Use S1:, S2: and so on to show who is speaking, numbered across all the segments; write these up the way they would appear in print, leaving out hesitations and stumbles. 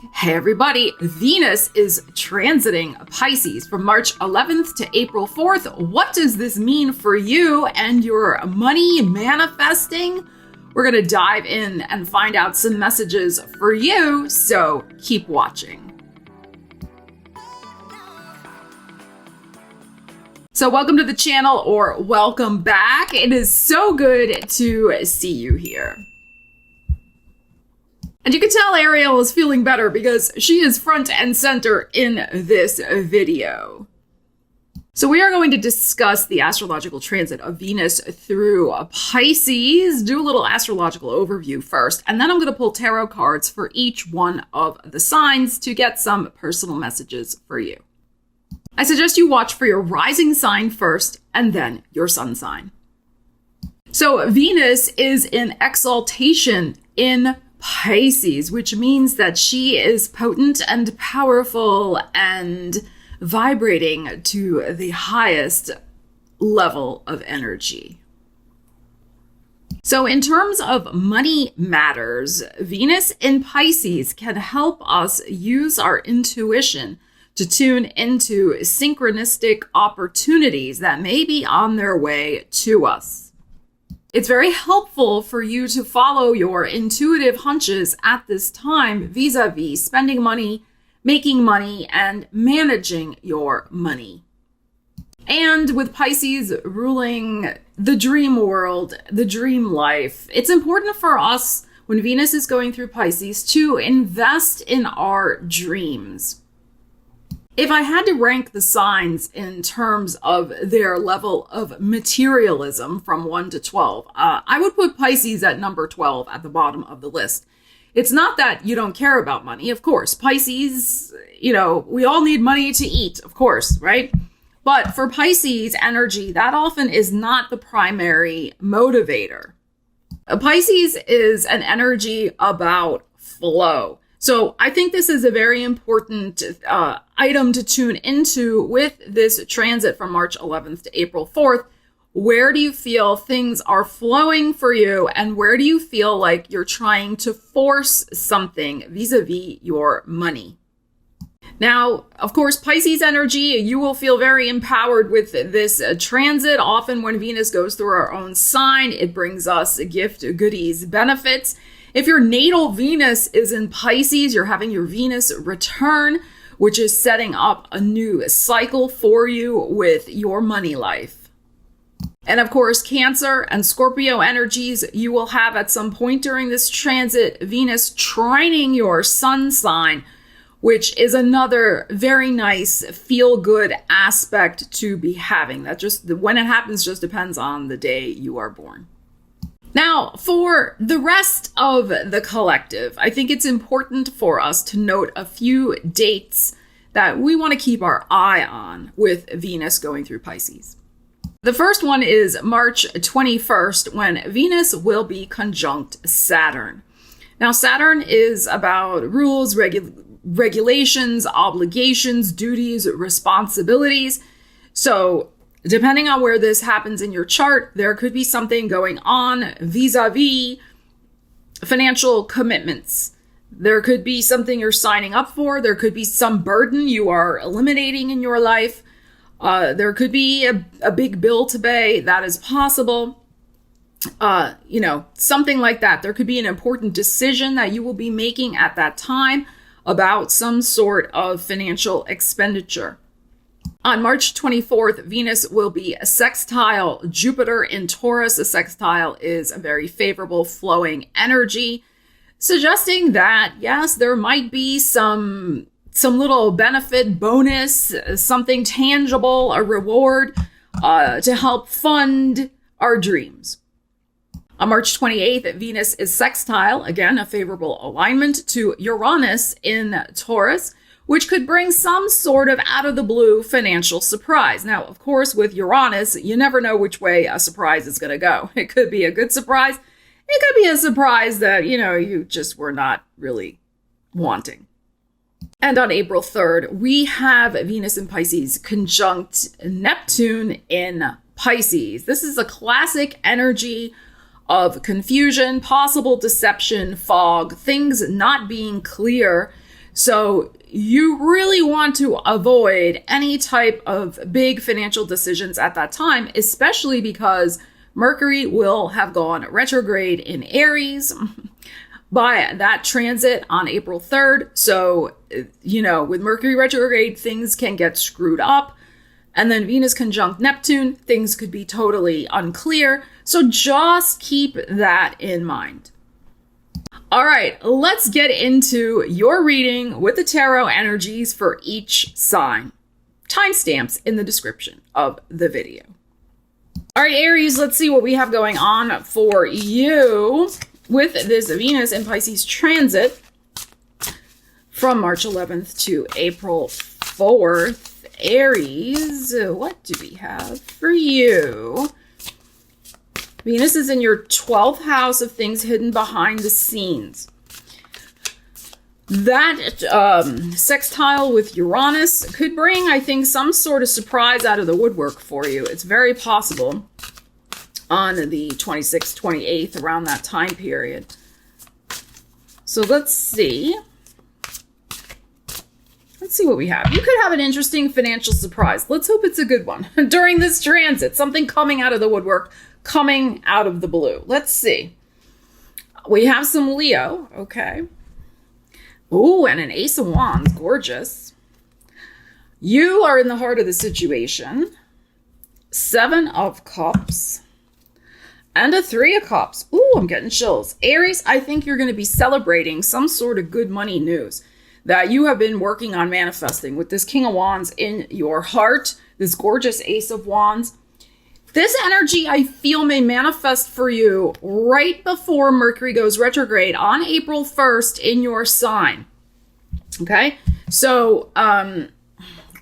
S1: Hey everybody, Venus is transiting Pisces from March 11th to April 4th. What does this mean for you and your money manifesting? We're going to dive in and find out some messages for you, so keep watching. So welcome to the channel, or welcome back. It is so good to see you here. And you can tell Ariel is feeling better because she is front and center in this video. So we are going to discuss the astrological transit of Venus through Pisces, do a little astrological overview first, and then I'm going to pull tarot cards for each one of the signs to get some personal messages for you. I suggest you watch for your rising sign first and then your sun sign. So Venus is in exaltation in Pisces, which means that she is potent and powerful and vibrating to the highest level of energy. So in terms of money matters, Venus in Pisces can help us use our intuition to tune into synchronistic opportunities that may be on their way to us. It's very helpful for you to follow your intuitive hunches at this time vis-a-vis spending money, making money, and managing your money. And with Pisces ruling the dream world, the dream life, it's important for us when Venus is going through Pisces to invest in our dreams. If I had to rank the signs in terms of their level of materialism from 1 to 12, I would put Pisces at number 12 at the bottom of the list. It's not that you don't care about money, of course. Pisces, we all need money to eat, of course, right? But for Pisces energy, that often is not the primary motivator. Pisces is an energy about flow. So I think this is a very important item to tune into with this transit from March 11th to April 4th. Where do you feel things are flowing for you? And where do you feel like you're trying to force something vis-a-vis your money? Now, of course, Pisces energy, you will feel very empowered with this transit. Often when Venus goes through our own sign, it brings us gift, goodies, benefits. If your natal Venus is in Pisces, you're having your Venus return, which is setting up a new cycle for you with your money life. And of course, Cancer and Scorpio energies, you will have at some point during this transit, Venus trining your sun sign, which is another very nice feel-good aspect to be having. That just, when it happens, just depends on the day you are born. Now, for the rest of the collective, I think it's important for us to note a few dates that we want to keep our eye on with Venus going through Pisces. The first one is March 21st, when Venus will be conjunct Saturn. Now, Saturn is about rules, regulations, obligations, duties, responsibilities. So depending on where this happens in your chart, there could be something going on vis-a-vis financial commitments. There could be something you're signing up for. There could be some burden you are eliminating in your life. There could be a big bill to pay. That is possible. Something like that. There could be an important decision that you will be making at that time about some sort of financial expenditure. On March 24th, Venus will be a sextile Jupiter in Taurus. A sextile is a very favorable flowing energy, suggesting that, yes, there might be some little benefit, bonus, something tangible, a reward to help fund our dreams. On March 28th, Venus is sextile, again, a favorable alignment to Uranus in Taurus, which could bring some sort of out-of-the-blue financial surprise. Now, of course, with Uranus, you never know which way a surprise is going to go. It could be a good surprise. It could be a surprise that, you just were not really wanting. And on April 3rd, we have Venus in Pisces conjunct Neptune in Pisces. This is a classic energy of confusion, possible deception, fog, things not being clear. So you really want to avoid any type of big financial decisions at that time, especially because Mercury will have gone retrograde in Aries by that transit on April 3rd. So, with Mercury retrograde, things can get screwed up. And then Venus conjunct Neptune, things could be totally unclear. So just keep that in mind. All right, let's get into your reading with the tarot energies for each sign. Timestamps in the description of the video. All right, Aries, let's see what we have going on for you with this Venus in Pisces transit from March 11th to April 4th. Aries, what do we have for you? Venus is in your 12th house of things hidden behind the scenes. That sextile with Uranus could bring, I think, some sort of surprise out of the woodwork for you. It's very possible on the 26th, 28th, around that time period. So let's see. Let's see what we have. You could have an interesting financial surprise. Let's hope it's a good one during this transit. Something coming out of the woodwork, coming out of the blue. Let's see. We have some Leo. Okay. Ooh, and an Ace of Wands. Gorgeous. You are in the heart of the situation. 7 of Cups. And a 3 of Cups. Ooh, I'm getting chills. Aries, I think you're going to be celebrating some sort of good money news that you have been working on manifesting with this King of Wands in your heart, this gorgeous Ace of Wands. This energy, I feel, may manifest for you right before Mercury goes retrograde on April 1st in your sign. Okay? So,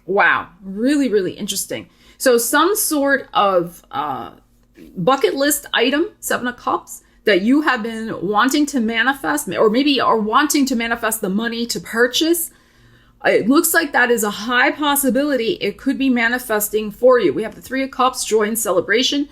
S1: wow. Really, really interesting. So some sort of bucket list item, 7 of Cups, that you have been wanting to manifest, or maybe are wanting to manifest the money to purchase. It looks like that is a high possibility. It could be manifesting for you. We have the 3 of Cups, joy and celebration.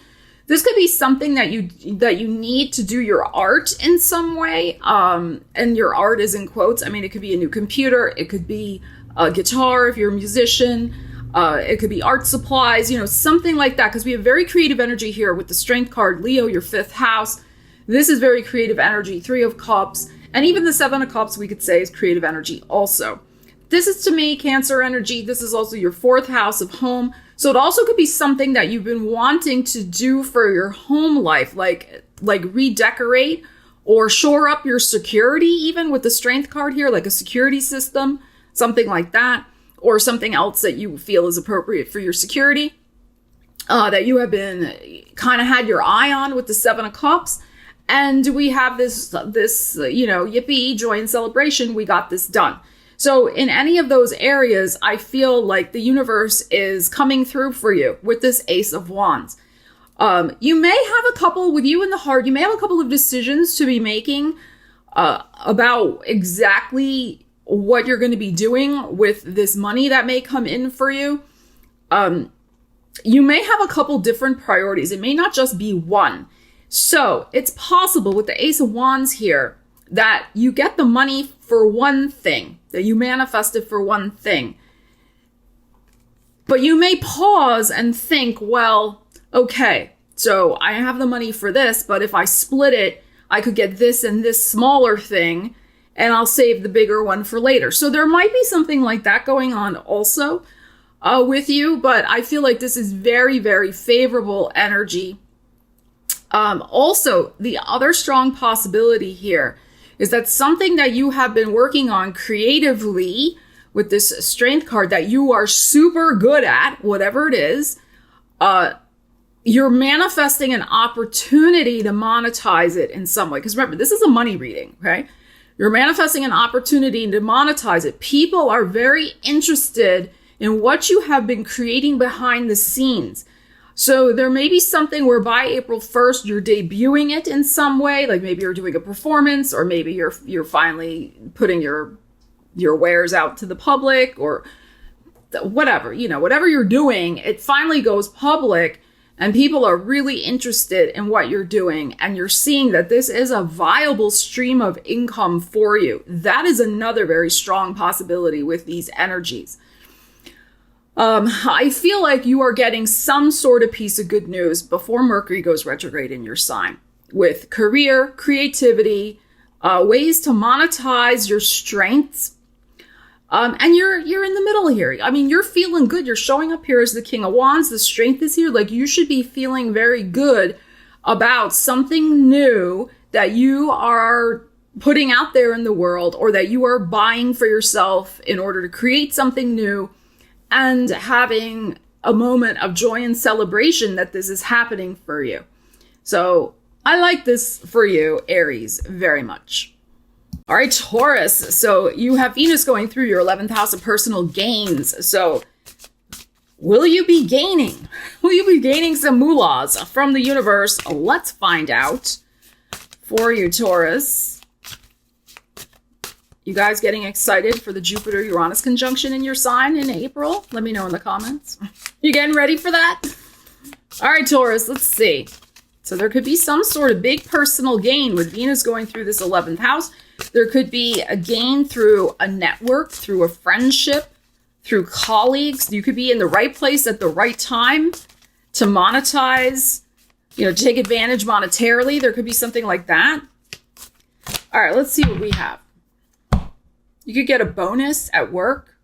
S1: This could be something that you need to do your art in some way. And your art is in quotes. I mean, it could be a new computer. It could be a guitar if you're a musician. It could be art supplies, something like that. Because we have very creative energy here with the Strength card, Leo, your 5th house. This is very creative energy, 3 of Cups. And even the 7 of Cups, we could say, is creative energy also. This is, to me, Cancer energy. This is also your 4th house of home. So it also could be something that you've been wanting to do for your home life, like redecorate or shore up your security, even with the Strength card here, like a security system, something like that, or something else that you feel is appropriate for your security, that you have been kind of had your eye on with the 7 of Cups. And we have this, yippee, joy and celebration. We got this done. So in any of those areas, I feel like the universe is coming through for you with this Ace of Wands. You may have a couple, with you in the heart, you may have a couple of decisions to be making about exactly what you're going to be doing with this money that may come in for you. You may have a couple different priorities. It may not just be one. So it's possible with the Ace of Wands here that you get the money for one thing, that you manifested for one thing. But you may pause and think, well, okay, so I have the money for this, but if I split it, I could get this and this smaller thing, and I'll save the bigger one for later. So there might be something like that going on also with you, but I feel like this is very, very favorable energy. Also, the other strong possibility here is that something that you have been working on creatively with this Strength card that you are super good at, whatever it is, you're manifesting an opportunity to monetize it in some way. Because remember, this is a money reading, okay? You're manifesting an opportunity to monetize it. People are very interested in what you have been creating behind the scenes. So there may be something where by April 1st, you're debuting it in some way, like maybe you're doing a performance, or maybe you're finally putting your wares out to the public, or whatever, whatever you're doing, it finally goes public and people are really interested in what you're doing, and you're seeing that this is a viable stream of income for you. That is another very strong possibility with these energies. I feel like you are getting some sort of piece of good news before Mercury goes retrograde in your sign, with career, creativity, ways to monetize your strengths. And you're in the middle here. I mean, you're feeling good. You're showing up here as the King of Wands. The strength is here. Like, you should be feeling very good about something new that you are putting out there in the world, or that you are buying for yourself in order to create something new, and having a moment of joy and celebration that this is happening for you. So I like this for you, Aries, very much. All right, Taurus. So you have Venus going through your 11th house of personal gains. So will you be gaining? Will you be gaining some moolahs from the universe? Let's find out for you, Taurus. You guys getting excited for the Jupiter-Uranus conjunction in your sign in April? Let me know in the comments. You getting ready for that? All right, Taurus, let's see. So there could be some sort of big personal gain with Venus going through this 11th house. There could be a gain through a network, through a friendship, through colleagues. You could be in the right place at the right time to monetize, to take advantage monetarily. There could be something like that. All right, let's see what we have. You could get a bonus at work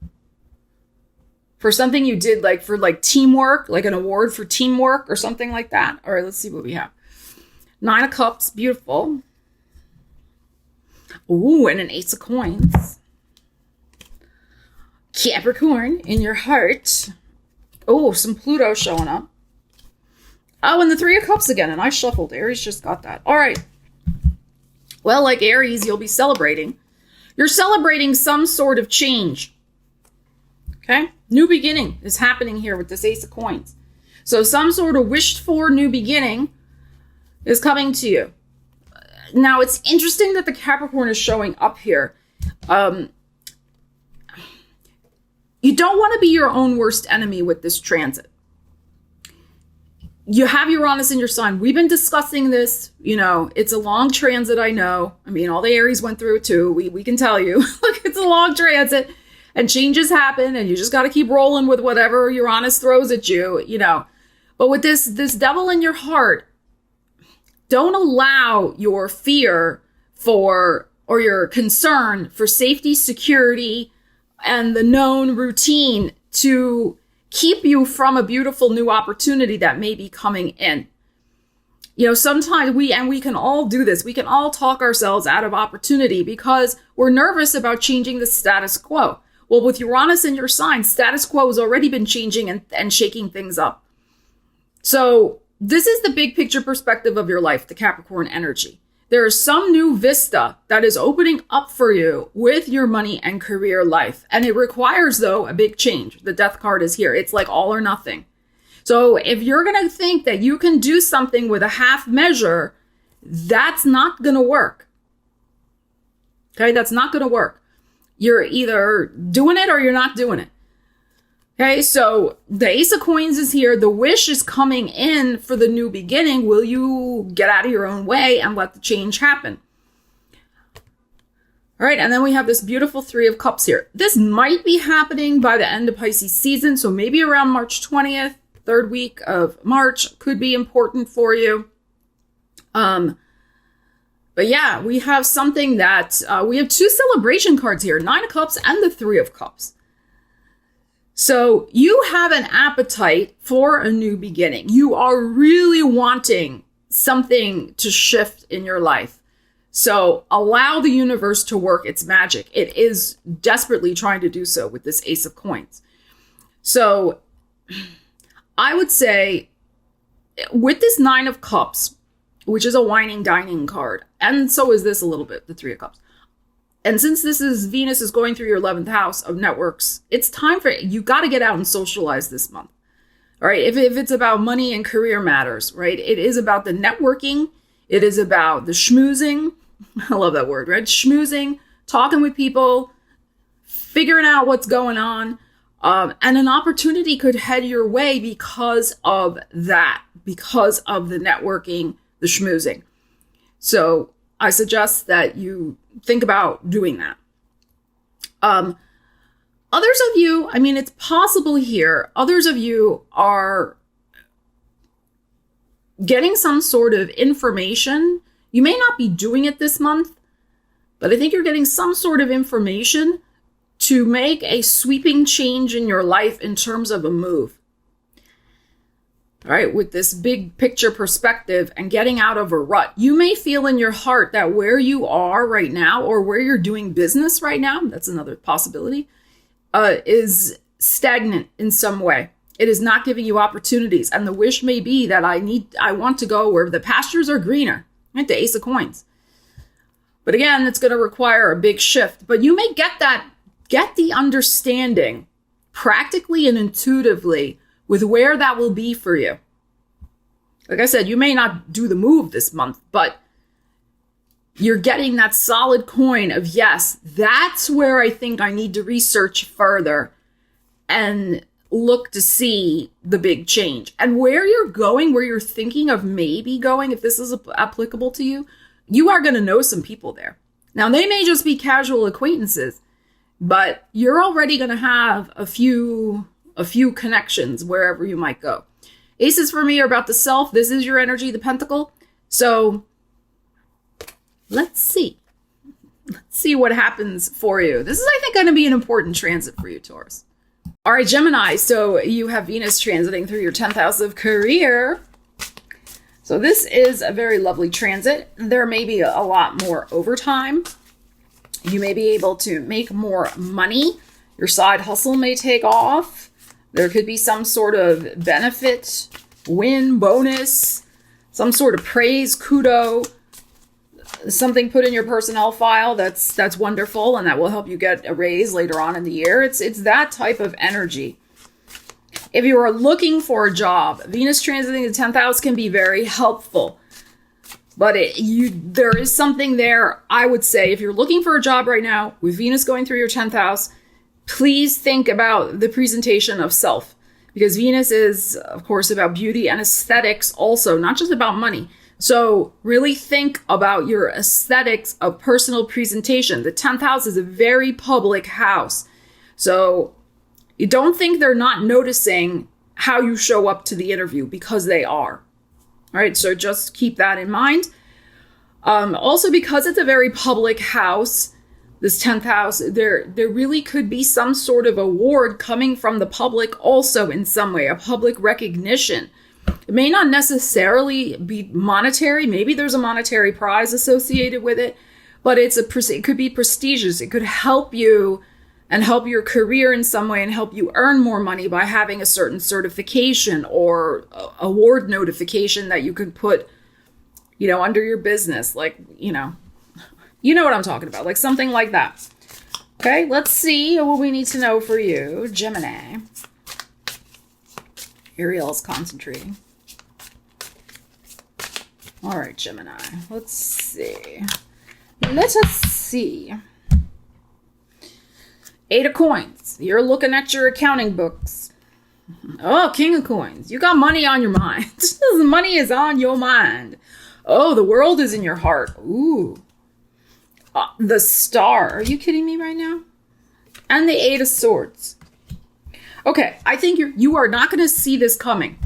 S1: for something you did, for teamwork, like an award for teamwork or something like that. All right, let's see what we have. 9 of Cups, beautiful. Ooh, and an Ace of Coins. Capricorn in your heart. Oh, some Pluto showing up. Oh, and the 3 of Cups again, and I shuffled. Aries just got that. All right. Well, like Aries, you'll be celebrating. You're celebrating some sort of change. Okay? New beginning is happening here with this Ace of Coins. So some sort of wished for new beginning is coming to you. Now, it's interesting that the Capricorn is showing up here. You don't want to be your own worst enemy with this transit. You have Uranus in your sign. We've been discussing this. It's a long transit, I know. I mean, all the Aries went through it too. We can tell you. Look, it's a long transit, and changes happen, and you just got to keep rolling with whatever Uranus throws at you, But with this devil in your heart, don't allow your fear or your concern for safety, security, and the known routine to keep you from a beautiful new opportunity that may be coming in. Sometimes we can all do this. We can all talk ourselves out of opportunity because we're nervous about changing the status quo. Well, with Uranus in your sign, status quo has already been changing and shaking things up. So this is the big picture perspective of your life, the Capricorn energy. There is some new vista that is opening up for you with your money and career life. And it requires, though, a big change. The Death card is here. It's like all or nothing. So if you're going to think that you can do something with a half measure, that's not going to work. Okay, that's not going to work. You're either doing it or you're not doing it. Okay, so the Ace of Coins is here. The wish is coming in for the new beginning. Will you get out of your own way and let the change happen? All right, and then we have this beautiful 3 of Cups here. This might be happening by the end of Pisces season, so maybe around March 20th, 3rd week of March could be important for you. But yeah, we have something that, we have 2 celebration cards here, 9 of Cups and the 3 of Cups. So you have an appetite for a new beginning. You are really wanting something to shift in your life. So allow the universe to work its magic. It is desperately trying to do so with this Ace of Coins. So I would say with this 9 of Cups, which is a whining dining card, and so is this a little bit, the 3 of Cups. And since Venus is going through your 11th house of networks, it's time for you got to get out and socialize this month. All right. If it's about money and career matters, right? It is about the networking. It is about the schmoozing. I love that word, right? Schmoozing, talking with people, figuring out what's going on. And an opportunity could head your way because of that. because of the networking, the schmoozing. So I suggest that you think about doing that. Others of you, I mean, it's possible here, others of you are getting some sort of information. You may not be doing it this month, but I think you're getting some sort of information to make a sweeping change in your life in terms of a move. All right, with this big picture perspective and getting out of a rut. You may feel in your heart that where you are right now or where you're doing business right now, that's another possibility, is stagnant in some way. It is not giving you opportunities. And the wish may be that I want to go where the pastures are greener. Right? The Ace of Coins. But again, it's going to require a big shift. But you may get the understanding practically and intuitively with where that will be for you. Like I said, you may not do the move this month, but you're getting that solid coin of, yes, that's where I think I need to research further and look to see the big change. And where you're going, where you're thinking of maybe going, if this is applicable to you, you are going to know some people there. Now, they may just be casual acquaintances, but you're already going to have a few connections wherever you might go. Aces for me are about the self. This is your energy, the Pentacle. So let's see what happens for you. This is, I think, going to be an important transit for you, Taurus. All right, Gemini. So you have Venus transiting through your 10th house of career. So this is a very lovely transit. There may be a lot more overtime. You may be able to make more money. Your side hustle may take off. There could be some sort of benefit, win, bonus, some sort of praise, kudo, something put in your personnel file that's wonderful and that will help you get a raise later on in the year. It's that type of energy. If you are looking for a job, Venus transiting the 10th house can be very helpful. But there is something there, I would say, if you're looking for a job right now with Venus going through your 10th house, please think about the presentation of self. Because Venus is, of course, about beauty and aesthetics also, not just about money. So really think about your aesthetics of personal presentation. The 10th house is a very public house. So you don't think they're not noticing how you show up to the interview, because they are. All right, so just keep that in mind. Also, because it's a very public house, this 10th house, there really could be some sort of award coming from the public also in some way, a public recognition. It may not necessarily be monetary. Maybe there's a monetary prize associated with it, but it could be prestigious. It could help you and help your career in some way and help you earn more money by having a certain certification or award notification that you could put, under your business. Like, you know what I'm talking about, like something like that. Okay, let's see what we need to know for you, Gemini. Ariel's concentrating. All right, Gemini, let's see. Let us see. 8 of Coins. You're looking at your accounting books. Oh, King of Coins. You got money on your mind. Money is on your mind. Oh, the world is in your heart. Ooh. The Star. Are you kidding me right now? And the 8 of Swords. Okay, I think you are not going to see this coming.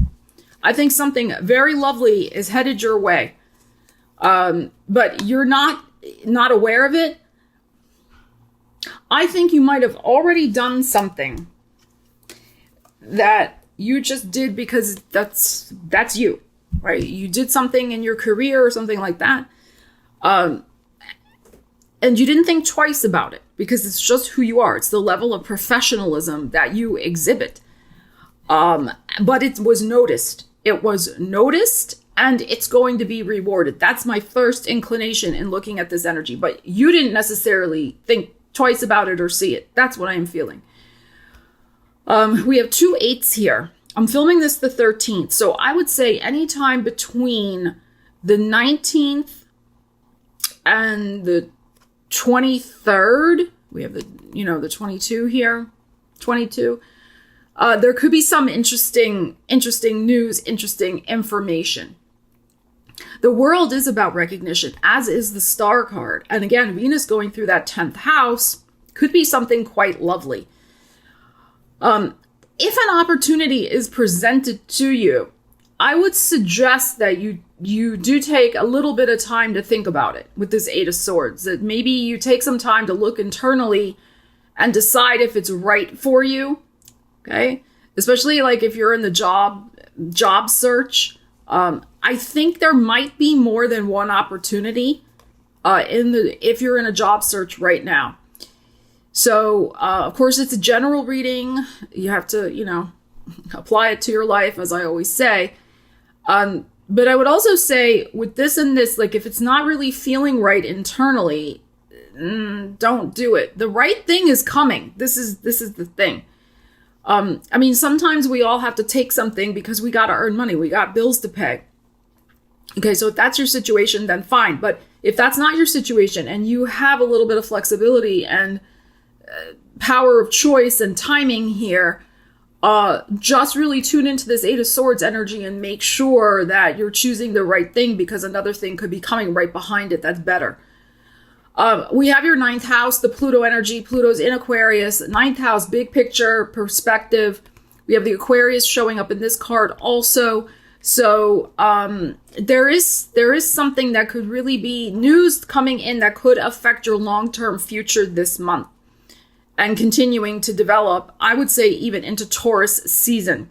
S1: I think something very lovely is headed your way. But you're not aware of it. I think you might have already done something that you just did because that's you, right? You did something in your career or something like that. And you didn't think twice about it because it's just who you are. It's the level of professionalism that you exhibit. But it was noticed. It was noticed and it's going to be rewarded. That's my first inclination in looking at this energy. But you didn't necessarily think twice about it or see it. That's what I am feeling. We have 2 8s here. I'm filming this the 13th. So I would say anytime between the 19th and the 23rd. We have the 22 here. 22. there could be some interesting news, interesting information. The world is about recognition, as is the star card. And again, Venus going through that 10th house could be something quite lovely. If an opportunity is presented to you, I would suggest that you do take a little bit of time to think about it with this Eight of Swords. That maybe you take some time to look internally and decide if it's right for you. Okay? Especially like if you're in the job search. I think there might be more than one opportunity if you're in a job search right now. So, of course, it's a general reading. You have to, apply it to your life, as I always say. But I would also say with this and this, like if it's not really feeling right internally, don't do it. The right thing is coming. This is the thing. I mean, sometimes we all have to take something because we got to earn money. We got bills to pay. Okay, so if that's your situation, then fine. But if that's not your situation and you have a little bit of flexibility and power of choice and timing here, just really tune into this Eight of Swords energy and make sure that you're choosing the right thing, because another thing could be coming right behind it that's better. We have your 9th house, the Pluto energy. Pluto's in Aquarius. 9th house, big picture, perspective. We have the Aquarius showing up in this card also. So there is something that could really be news coming in that could affect your long-term future this month and continuing to develop, I would say, even into Taurus season,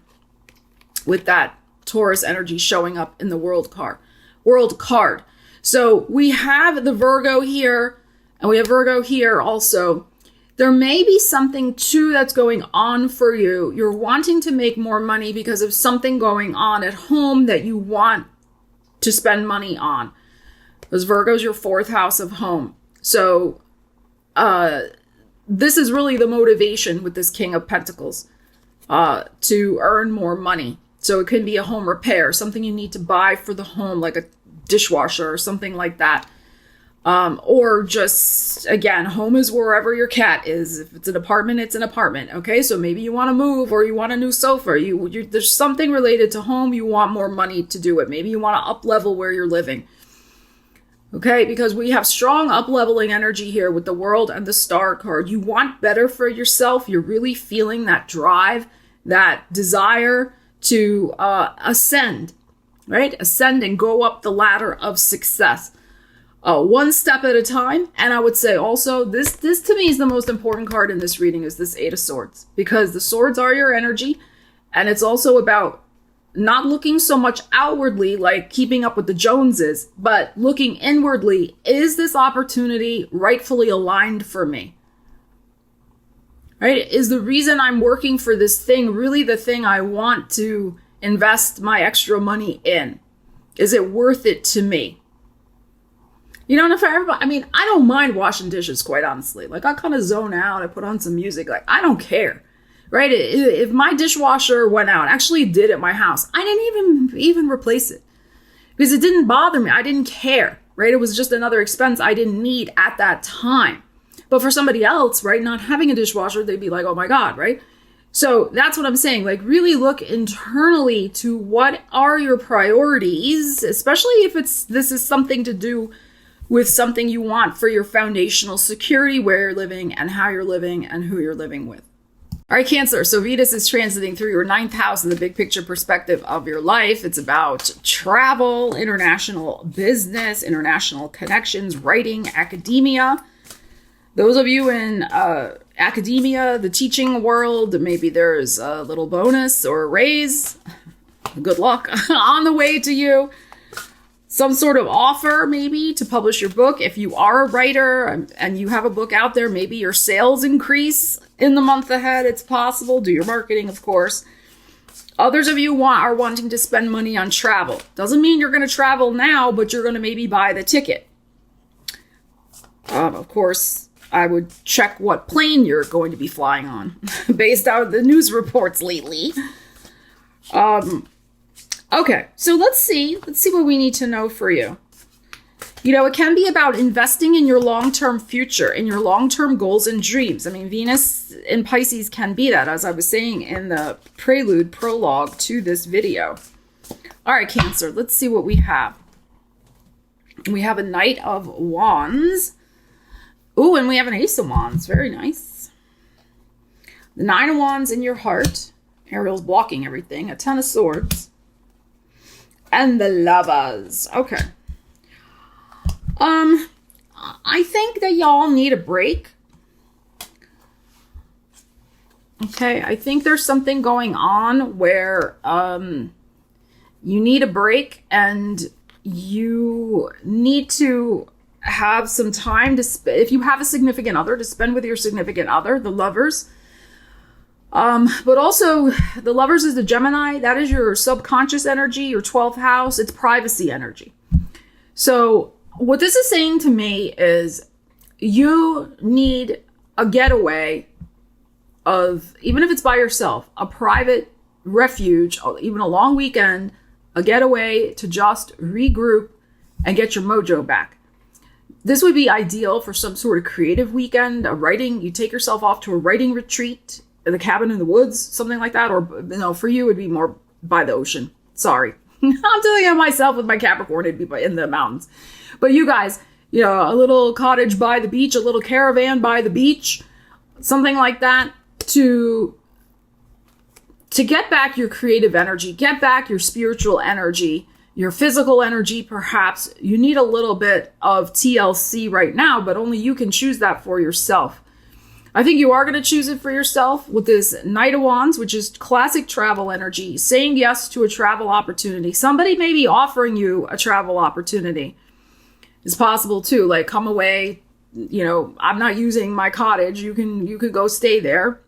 S1: with that Taurus energy showing up in the world card. So we have the Virgo here, and we have Virgo here also. There may be something too that's going on for you. You're wanting to make more money because of something going on at home that you want to spend money on. Because Virgo's your 4th house of home. So this is really the motivation with this King of Pentacles, to earn more money. So it can be a home repair, something you need to buy for the home, like a dishwasher or something like that. Or just, again, home is wherever your cat is. If it's an apartment, it's an apartment. Okay, so maybe you want to move or you want a new sofa. There's something related to home. You want more money to do it. Maybe you want to up level where you're living. Okay, because we have strong up-leveling energy here with the World and the Star card. You want better for yourself. You're really feeling that drive, that desire to ascend, right? Ascend and go up the ladder of success. One step at a time. And I would say also, this to me is the most important card in this reading, is this Eight of Swords. Because the swords are your energy. And it's also about not looking so much outwardly, like keeping up with the Joneses, but looking inwardly. Is this opportunity rightfully aligned for me? Right? Is the reason I'm working for this thing really the thing I want to invest my extra money in? Is it worth it to me? And for everybody, I don't mind washing dishes, quite honestly. Like, I kind of zone out, I put on some music, like, I don't care. Right? If my dishwasher went out, actually did at my house, I didn't even replace it because it didn't bother me. I didn't care, right? It was just another expense I didn't need at that time. But for somebody else, right, not having a dishwasher, they'd be like, oh my God, right? So that's what I'm saying. Like, really look internally to what are your priorities, especially if this is something to do with something you want for your foundational security, where you're living and how you're living and who you're living with. All right, Cancer. So Venus is transiting through your 9th house in the big picture perspective of your life. It's about travel, international business, international connections, writing, academia. Those of you in academia, the teaching world, maybe there's a little bonus or a raise. Good luck on the way to you. Some sort of offer, maybe, to publish your book. If you are a writer and you have a book out there, maybe your sales increase in the month ahead. It's possible. Do your marketing, of course. Others of you are wanting to spend money on travel. Doesn't mean you're going to travel now, but you're going to maybe buy the ticket. Of course, I would check what plane you're going to be flying on based on the news reports lately. Okay, so let's see what we need to know for you. You know, it can be about investing in your long-term future, in your long-term goals and dreams. I mean, Venus in Pisces can be that, as I was saying in the prologue to this video. All right, Cancer, let's see what we have. We have a Knight of Wands. Ooh, and we have an Ace of Wands. Very nice. The Nine of Wands in your heart. Ariel's blocking everything. A Ten of Swords. And the Lovers. Okay. I think that y'all need a break. Okay, I think there's something going on where you need a break and you need to have some time to if you have a significant other, to spend with your significant other, the Lovers. But also the Lovers is the Gemini. That is your subconscious energy, your 12th house. It's privacy energy. So what this is saying to me is you need a getaway of, even if it's by yourself, a private refuge, even a long weekend, a getaway to just regroup and get your mojo back. This would be ideal for some sort of creative weekend, a writing, you take yourself off to a writing retreat, the cabin in the woods, something like that. Or, you know, for you, it would be more by the ocean. Sorry. I'm doing it myself with my Capricorn. It'd be in the mountains. But you guys, you know, a little cottage by the beach, a little caravan by the beach, something like that to get back your creative energy, get back your spiritual energy, your physical energy, perhaps. You need a little bit of TLC right now, but only you can choose that for yourself. I think you are going to choose it for yourself with this Knight of Wands, which is classic travel energy, saying yes to a travel opportunity. Somebody may be offering you a travel opportunity. It's possible too, like come away, you know, I'm not using my cottage. You could go stay there,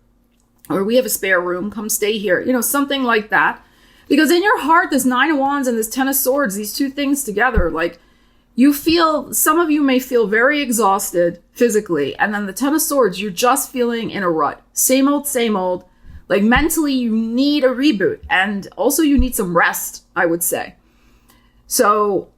S1: or we have a spare room, come stay here, you know, something like that. Because in your heart, this Nine of Wands and this Ten of Swords, these two things together, like you feel, some of you may feel very exhausted physically. And then the Ten of Swords, you're just feeling in a rut. Same old, like mentally you need a reboot. And also you need some rest, I would say. So,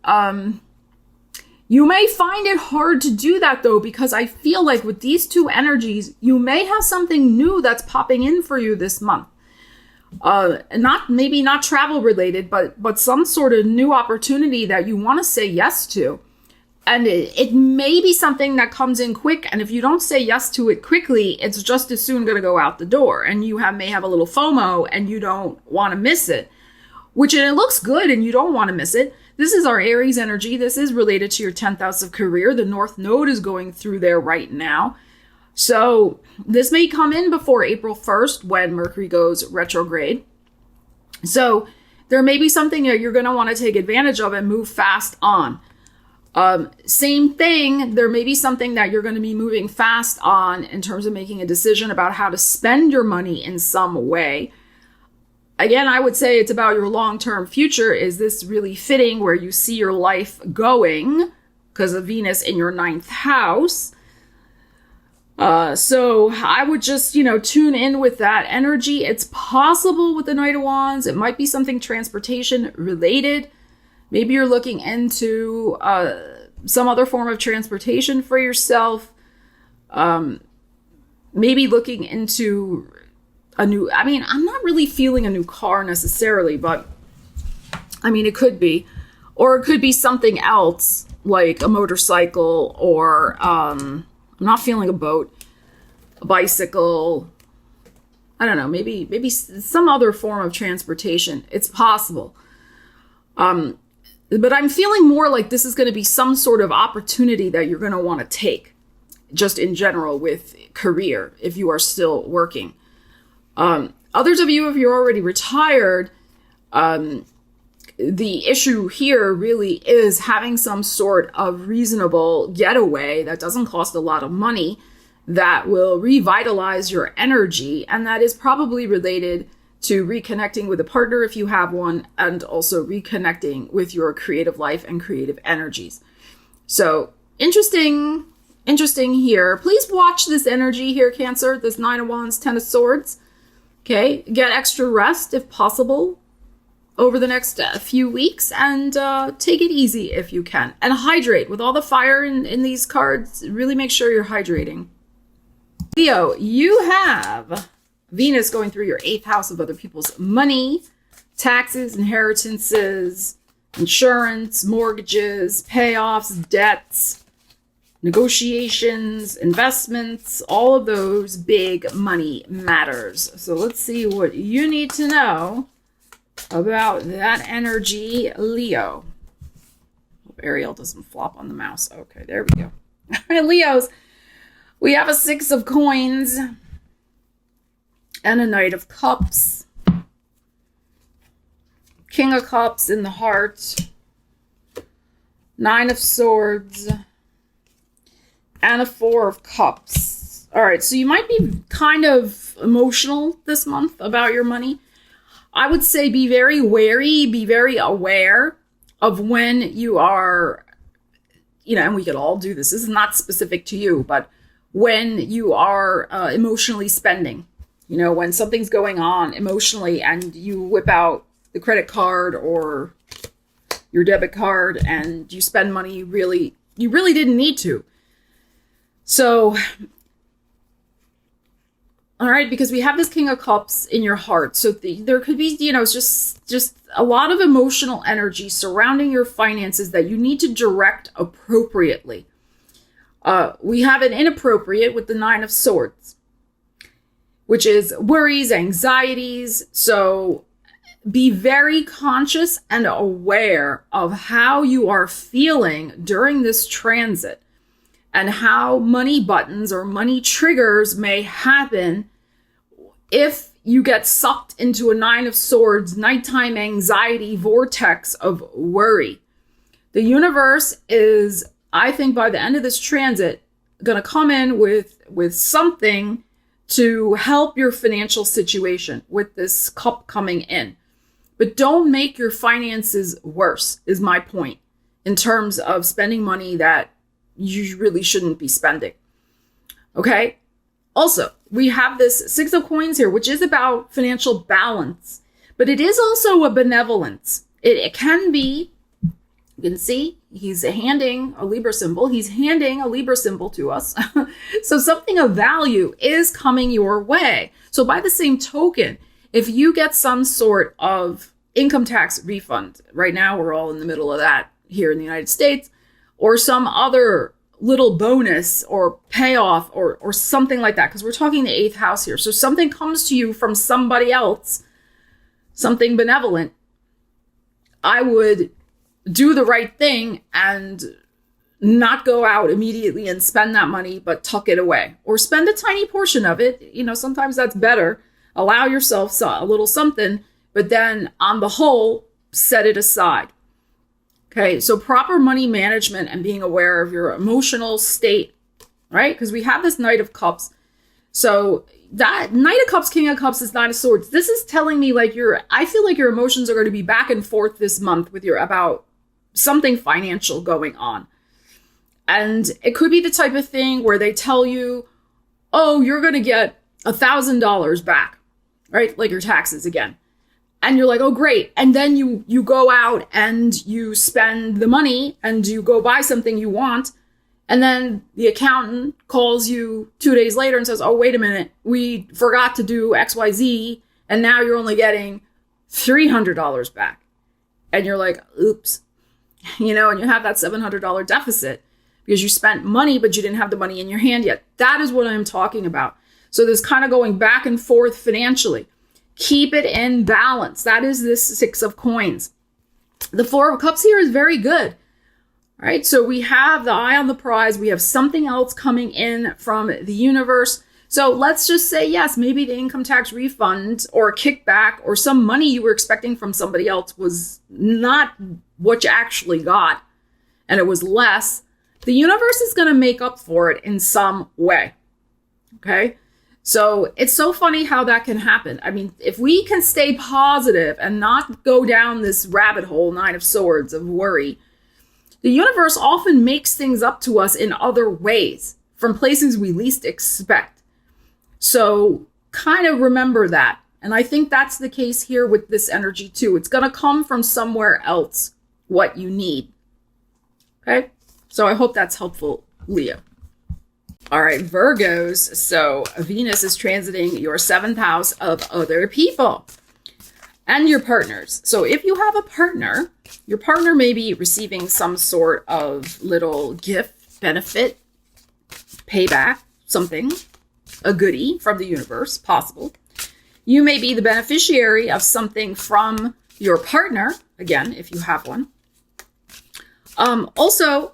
S1: you may find it hard to do that though, because I feel like with these two energies, you may have something new that's popping in for you this month. Maybe not travel related, but some sort of new opportunity that you want to say yes to. And it may be something that comes in quick. And if you don't say yes to it quickly, it's just as soon going to go out the door. And you may have a little FOMO and you don't want to miss it, which it looks good and you don't want to miss it. This is our Aries energy. This is related to your 10th house of career. The North Node is going through there right now. So this may come in before April 1st when Mercury goes retrograde. So there may be something that you're going to want to take advantage of and move fast on. Same thing, there may be something that you're going to be moving fast on in terms of making a decision about how to spend your money in some way. Again, I would say it's about your long-term future. Is this really fitting where you see your life going because of Venus in your 9th house? So I would just, tune in with that energy. It's possible with the Knight of Wands. It might be something transportation related. Maybe you're looking into some other form of transportation for yourself. Maybe looking into I'm not really feeling a new car necessarily, but it could be. Or it could be something else like a motorcycle or I'm not feeling a boat, a bicycle. I don't know, maybe some other form of transportation. It's possible. But I'm feeling more like this is going to be some sort of opportunity that you're going to want to take, just in general with career, if you are still working. Others of you, if you're already retired, the issue here really is having some sort of reasonable getaway that doesn't cost a lot of money, that will revitalize your energy, and that is probably related to reconnecting with a partner if you have one, and also reconnecting with your creative life and creative energies. So interesting here. Please watch this energy here, Cancer, this Nine of Wands, Ten of Swords. Okay, get extra rest if possible. over the next few weeks, and take it easy if you can. And hydrate. With all the fire in these cards, really make sure you're hydrating. Leo, you have Venus going through your 8th house of other people's money, taxes, inheritances, insurance, mortgages, payoffs, debts, negotiations, investments, all of those big money matters. So let's see what you need to know about that energy, Leo. Hope Ariel doesn't flop on the mouse. Okay, there we go. All right, Leos, we have a 6 of coins and a Knight of Cups. King of Cups in the heart. 9 of Swords. And a 4 of Cups. All right, so you might be kind of emotional this month about your money. I would say be very wary, be very aware of when you are, and we could all do this. This is not specific to you, but when you are emotionally spending, when something's going on emotionally and you whip out the credit card or your debit card and you spend money you really didn't need to. So, all right, because we have this King of Cups in your heart. So there could be, just a lot of emotional energy surrounding your finances that you need to direct appropriately. We have an inappropriate with the 9 of Swords, which is worries, anxieties. So be very conscious and aware of how you are feeling during this transit and how money buttons or money triggers may happen if you get sucked into a 9 of Swords, nighttime anxiety vortex of worry. The universe is, I think, by the end of this transit, going to come in with something to help your financial situation with this cup coming in. But don't make your finances worse, is my point, in terms of spending money that you really shouldn't be spending. Okay? Also, we have this 6 of coins here, which is about financial balance, but it is also a benevolence. It can be, you can see, he's handing a Libra symbol. He's handing a Libra symbol to us. So something of value is coming your way. So by the same token, if you get some sort of income tax refund, right now we're all in the middle of that here in the United States, or some other little bonus or payoff or something like that, because we're talking the 8th house here. So something comes to you from somebody else, something benevolent, I would do the right thing and not go out immediately and spend that money, but tuck it away or spend a tiny portion of it. Sometimes that's better. Allow yourself a little something, but then on the whole, set it aside. Okay, so proper money management and being aware of your emotional state, right? Because we have this Knight of Cups. So that Knight of Cups, King of Cups is 9 of Swords. This is telling me I feel like your emotions are going to be back and forth this month with about something financial going on. And it could be the type of thing where they tell you, oh, you're going to get $1,000 back, right? Like your taxes again. And you're like, oh, great. And then you go out and you spend the money and you go buy something you want. And then the accountant calls you 2 days later and says, oh, wait a minute, we forgot to do XYZ. And now you're only getting $300 back. And you're like, oops, and you have that $700 deficit because you spent money, but you didn't have the money in your hand yet. That is what I'm talking about. So there's kind of going back and forth financially. Keep it in balance. That is this 6 of coins. The 4 of cups here is very good. All right, so we have the eye on the prize. We have something else coming in from the universe. So let's just say, yes, maybe the income tax refund or a kickback or some money you were expecting from somebody else was not what you actually got, and it was less. The universe is going to make up for it in some way. Okay? So it's so funny how that can happen. I mean, if we can stay positive and not go down this rabbit hole, 9 of Swords, of worry, the universe often makes things up to us in other ways from places we least expect. So kind of remember that And I think that's the case here with this energy too. It's going to come from somewhere else, what you need. Okay? So I hope that's helpful, Leo. All right, Virgos. So Venus is transiting your 7th house of other people and your partners. So if you have a partner, your partner may be receiving some sort of little gift, benefit, payback, something, a goodie from the universe, possible. You may be the beneficiary of something from your partner, again, if you have one. Also,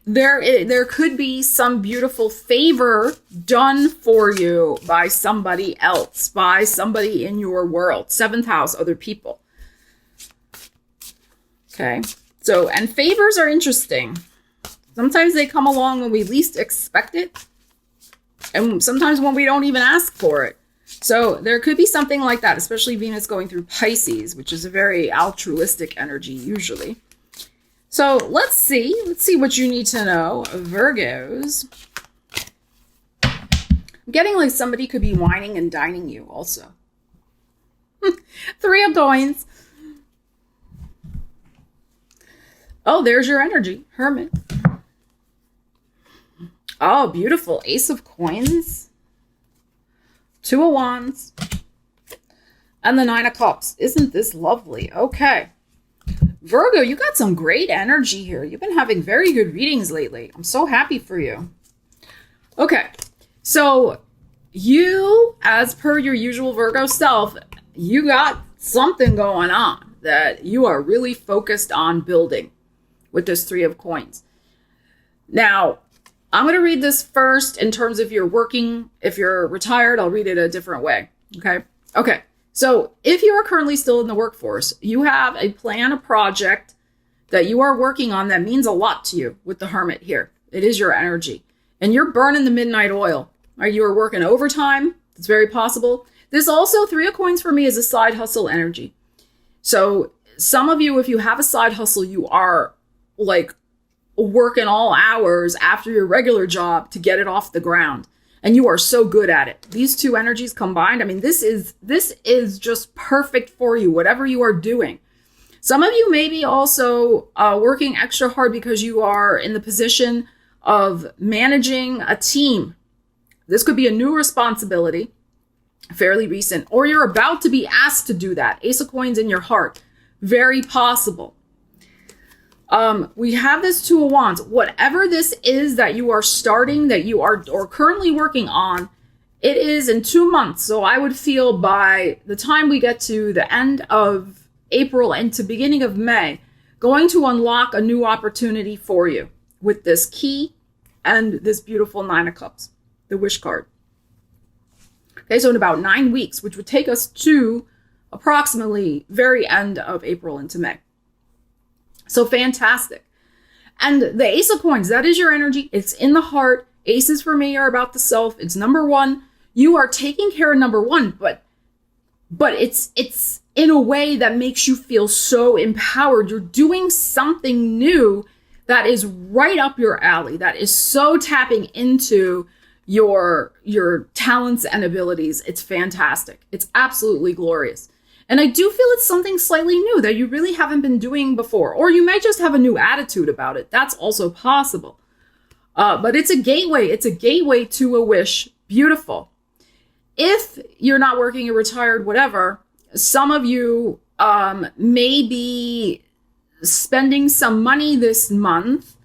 S1: there could be some beautiful favor done for you by somebody else, by somebody in your world. 7th house, other people. Okay. So, and favors are interesting. Sometimes they come along when we least expect it. And sometimes when we don't even ask for it. So there could be something like that, especially Venus going through Pisces, which is a very altruistic energy usually. So let's see what you need to know, Virgos. I'm getting like somebody could be whining and dining you also. 3 of coins. Oh, there's your energy, Hermit. Oh, beautiful. Ace of coins. 2 of wands. And the 9 of cups. Isn't this lovely? Okay. Virgo, you got some great energy here. You've been having very good readings lately. I'm so happy for you. Okay. So you, as per your usual Virgo self, you got something going on that you are really focused on building with this 3 of coins. Now, I'm going to read this first in terms of you're working. If you're retired, I'll read it a different way. Okay. Okay. So if you are currently still in the workforce, you have a plan, a project that you are working on that means a lot to you with the Hermit here. It is your energy. And you're burning the midnight oil. Or you are working overtime. It's very possible. This also, 3 of coins for me, is a side hustle energy. So some of you, if you have a side hustle, you are like working all hours after your regular job to get it off the ground. And you are so good at it. These 2 energies combined, I mean, this is just perfect for you, whatever you are doing. Some of you may be also working extra hard because you are in the position of managing a team. This could be a new responsibility, fairly recent, or you're about to be asked to do that. Ace of coins in your heart. Very possible. We have this 2 of wands. Whatever this is that you are starting, that you are or currently working on, it is in 2 months. So I would feel by the time we get to the end of April and to beginning of May, going to unlock a new opportunity for you with this key and this beautiful 9 of cups, the wish card. Okay, so in about 9 weeks, which would take us to approximately very end of April into May. So fantastic. And the Ace of coins, that is your energy. It's in the heart. Aces for me are about the self. It's number 1. You are taking care of number 1, but it's in a way that makes you feel so empowered. You're doing something new that is right up your alley. That is so tapping into your talents and abilities. It's fantastic. It's absolutely glorious. And I do feel it's something slightly new that you really haven't been doing before. Or you might just have a new attitude about it. That's also possible. But it's a gateway. It's a gateway to a wish. Beautiful. If you're not working, you're retired, whatever, some of you may be spending some money this month.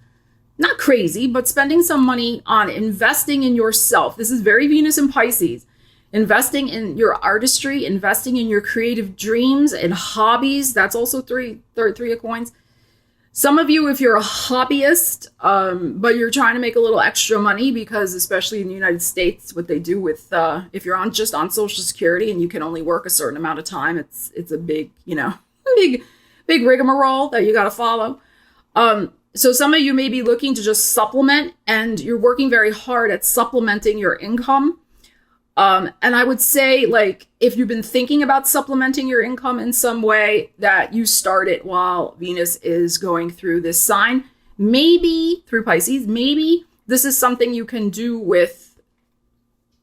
S1: Not crazy, but spending some money on investing in yourself. This is very Venus and Pisces. Investing in your artistry, investing in your creative dreams and hobbies. That's also 3 of coins. Some of you, if you're a hobbyist, but you're trying to make a little extra money because especially in the United States, what they do with, if you're just on Social Security and you can only work a certain amount of time, it's a big, big rigmarole that you got to follow. So some of you may be looking to just supplement and you're working very hard at supplementing your income. And I would say, like, if you've been thinking about supplementing your income in some way, that you start it while Venus is going through this sign, maybe through Pisces, maybe this is something you can do with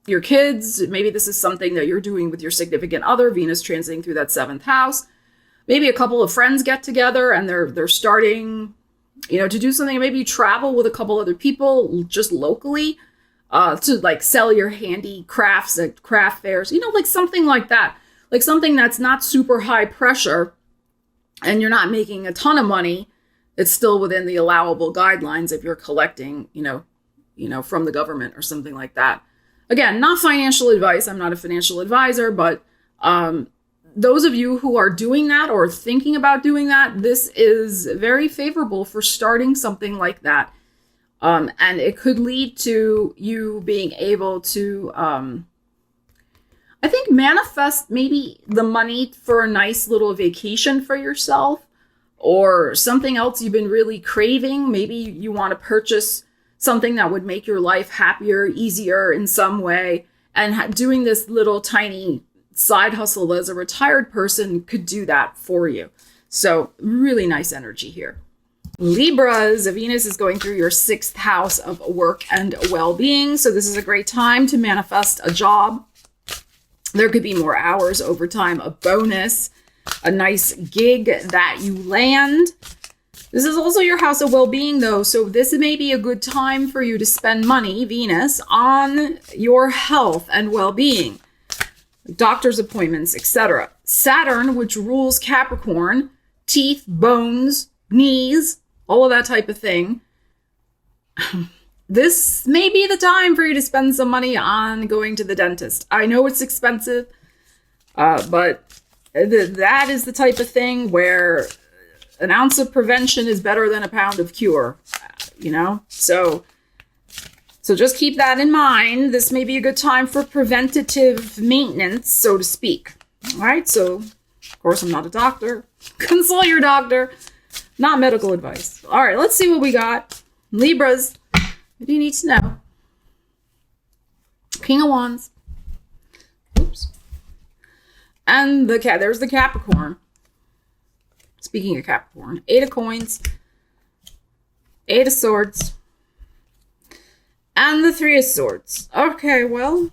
S1: your kids. Maybe this is something that you're doing with your significant other, Venus transiting through that 7th house. Maybe a couple of friends get together and they're starting, to do something. Maybe you travel with a couple other people just locally to like sell your handicrafts at craft fairs, like something like that. Like something that's not super high pressure and you're not making a ton of money. It's still within the allowable guidelines if you're collecting, from the government or something like that. Again, not financial advice. I'm not a financial advisor, but those of you who are doing that or thinking about doing that, this is very favorable for starting something like that. And it could lead to you being able to, I think, manifest maybe the money for a nice little vacation for yourself or something else you've been really craving. Maybe you want to purchase something that would make your life happier, easier in some way. And doing this little tiny side hustle as a retired person could do that for you. So really nice energy here. Libras, Venus is going through your 6th house of work and well-being. So this is a great time to manifest a job. There could be more hours, overtime, a bonus, a nice gig that you land. This is also your house of well-being though. So this may be a good time for you to spend money, Venus, on your health and well-being, doctor's appointments, etc. Saturn, which rules Capricorn, teeth, bones, knees, all of that type of thing. This may be the time for you to spend some money on going to the dentist. I know it's expensive, but that is the type of thing where an ounce of prevention is better than a pound of cure, So just keep that in mind. This may be a good time for preventative maintenance, so to speak. All right. So, of course, I'm not a doctor. Consult your doctor. Not medical advice. All right. Let's see what we got. Libras. What do you need to know? King of Wands. Oops. And there's the Capricorn. Speaking of Capricorn. 8 of Coins. 8 of Swords. And the 3 of Swords. Okay, well.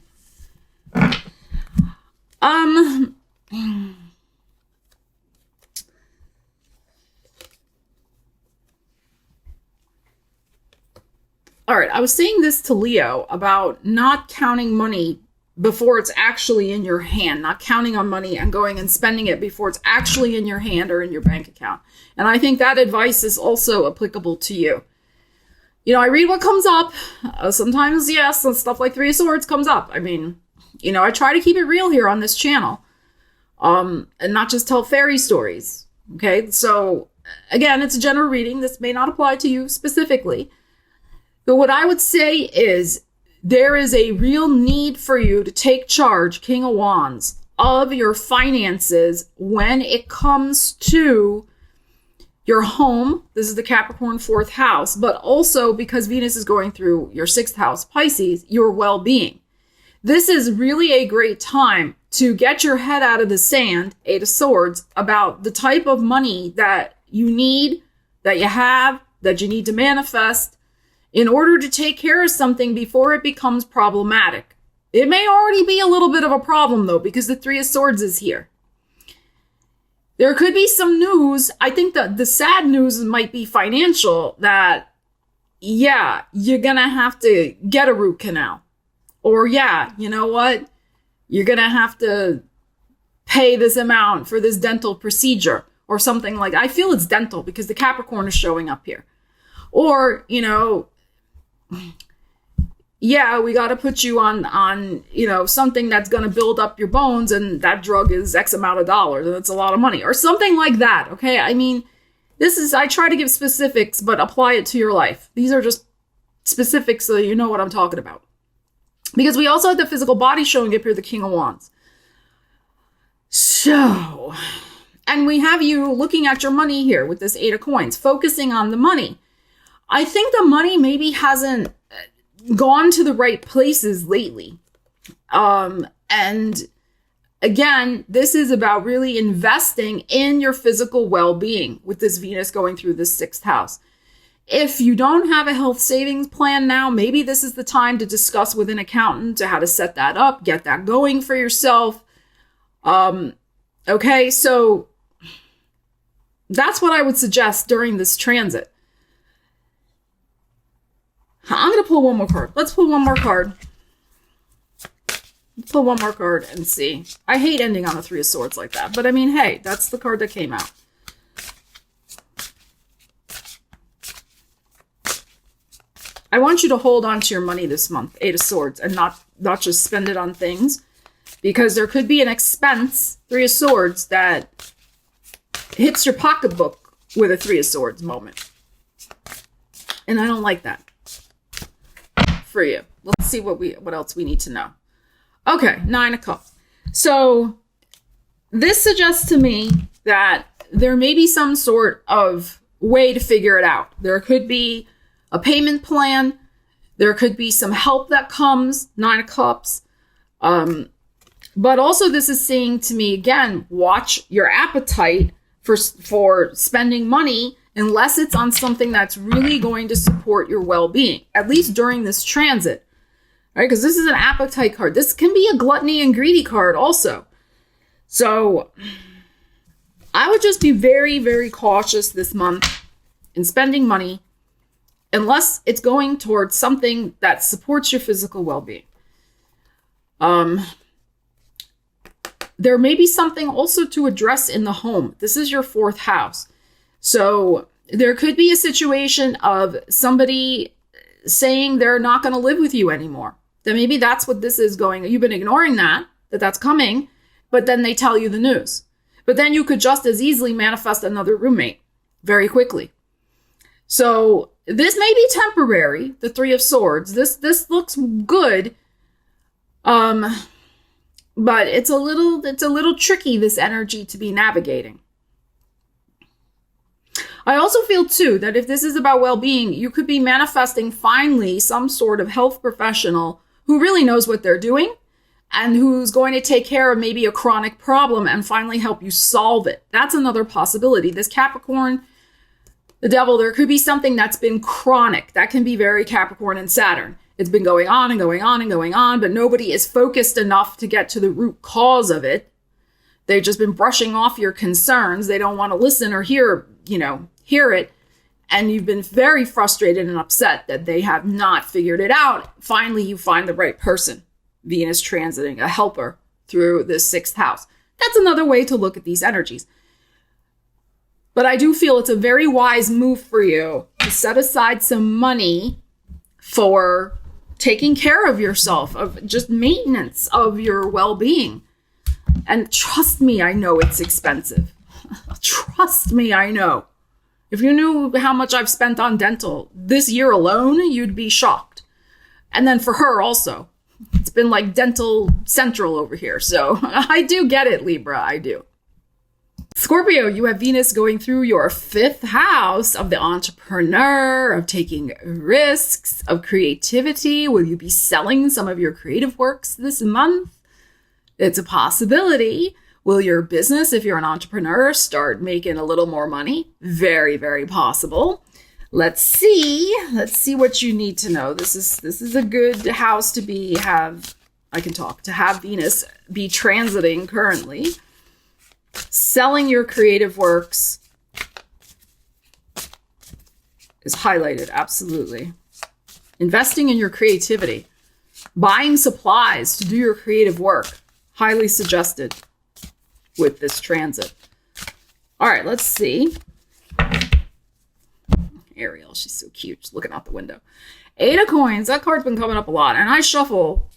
S1: All right, I was saying this to Leo about not counting money before it's actually in your hand, not counting on money and going and spending it before it's actually in your hand or in your bank account. And I think that advice is also applicable to you. I read what comes up. Sometimes, yes, and stuff like 3 of Swords comes up. I mean, I try to keep it real here on this channel and not just tell fairy stories. Okay, so again, it's a general reading. This may not apply to you specifically. But what I would say is there is a real need for you to take charge, King of Wands, of your finances when it comes to your home. This is the Capricorn 4th house, but also because Venus is going through your 6th house, Pisces, your well-being. This is really a great time to get your head out of the sand, 8 of Swords, about the type of money that you need, that you have, that you need to manifest in order to take care of something before it becomes problematic. It may already be a little bit of a problem though, because the 3 of Swords is here. There could be some news. I think that the sad news might be financial, that, yeah, you're going to have to get a root canal. Or, yeah, you know what? You're going to have to pay this amount for this dental procedure or something like that. I feel it's dental because the Capricorn is showing up here. Or, yeah, we got to put you on, something that's going to build up your bones, and that drug is X amount of dollars, and it's a lot of money, or something like that. Okay. I mean, I try to give specifics, but apply it to your life. These are just specifics so you know what I'm talking about. Because we also had the physical body showing up here, the King of Wands. So, and we have you looking at your money here with this 8 of Coins, focusing on the money. I think the money maybe hasn't gone to the right places lately. And again, this is about really investing in your physical well-being with this Venus going through this 6th house. If you don't have a health savings plan now, maybe this is the time to discuss with an accountant to how to set that up, get that going for yourself. Okay, so that's what I would suggest during this transit. I'm going to pull one more card. Let's pull one more card. Let's pull one more card and see. I hate ending on a Three of Swords like that, but I mean, hey, that's the card that came out. I want you to hold on to your money this month, Eight of Swords, and not just spend it on things, because there could be an expense, Three of Swords, that hits your pocketbook with a Three of Swords moment. And I don't like that for you. Let's see what else we need to know. Okay, Nine of Cups. So this suggests to me that there may be some sort of way to figure it out. There could be a payment plan. There could be some help that comes, Nine of Cups. But also this is saying to me, again, watch your appetite for spending money unless it's on something that's really going to support your well-being, at least during this transit, right? Because this is an appetite card. This can be a gluttony and greedy card also. So I would just be very, very cautious this month in spending money unless it's going towards something that supports your physical well-being. There may be something also to address in the home. This is your fourth house. So there could be a situation of somebody saying they're not going to live with you anymore. Then maybe that's what this is going. You've been ignoring that's coming, but then they tell you the news. But then you could just as easily manifest another roommate very quickly. So this may be temporary, the Three of Swords. This looks good. But it's a little tricky, this energy to be navigating. I also feel too that if this is about well-being, you could be manifesting finally some sort of health professional who really knows what they're doing and who's going to take care of maybe a chronic problem and finally help you solve it. That's another possibility. This Capricorn, the Devil, there could be something that's been chronic. That can be very Capricorn and Saturn. It's been going on and going on and going on, but nobody is focused enough to get to the root cause of it. They've just been brushing off your concerns. They don't want to listen or hear it. And you've been very frustrated and upset that they have not figured it out. Finally, you find the right person. Venus transiting, a helper through the sixth house. That's another way to look at these energies. But I do feel it's a very wise move for you to set aside some money for taking care of yourself, of just maintenance of your well-being. And trust me, I know it's expensive. Trust me, I know. If you knew how much I've spent on dental this year alone, you'd be shocked. And then for her also, it's been like dental central over here. So I do get it, Libra, I do. Scorpio, you have Venus going through your fifth house of the entrepreneur, of taking risks, of creativity. Will you be selling some of your creative works this month? It's a possibility. Will your business, if you're an entrepreneur, start making a little more money? Very, very possible. Let's see what you need to know. This is a good house to have Venus be transiting currently. Selling your creative works is highlighted, absolutely. Investing in your creativity. Buying supplies to do your creative work. Highly suggested with this transit. All right, let's see. Ariel, she's so cute, just looking out the window. Eight of Coins, that card's been coming up a lot. And I shuffle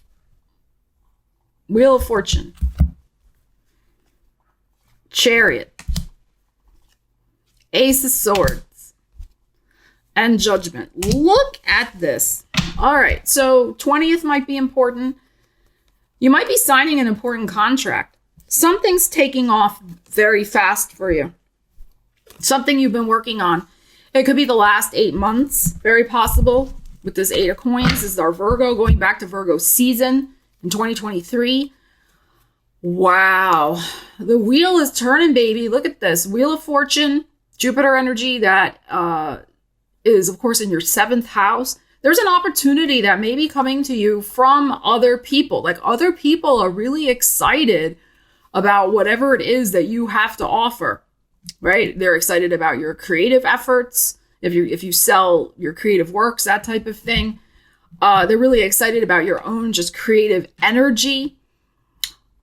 S1: Wheel of Fortune. Chariot, Ace of Swords, and Judgment. Look at this. All right, so 20th might be important. You might be signing an important contract. Something's taking off very fast for you. Something you've been working on. It could be the last 8 months, very possible. With this Eight of Coins, this is our Virgo, going back to Virgo season in 2023. Wow. The wheel is turning, baby. Look at this. Wheel of Fortune, Jupiter energy that is, of course, in your 7th house. There's an opportunity that may be coming to you from other people. Like, other people are really excited about whatever it is that you have to offer, right? They're excited about your creative efforts. If you sell your creative works, that type of thing. They're really excited about your own just creative energy.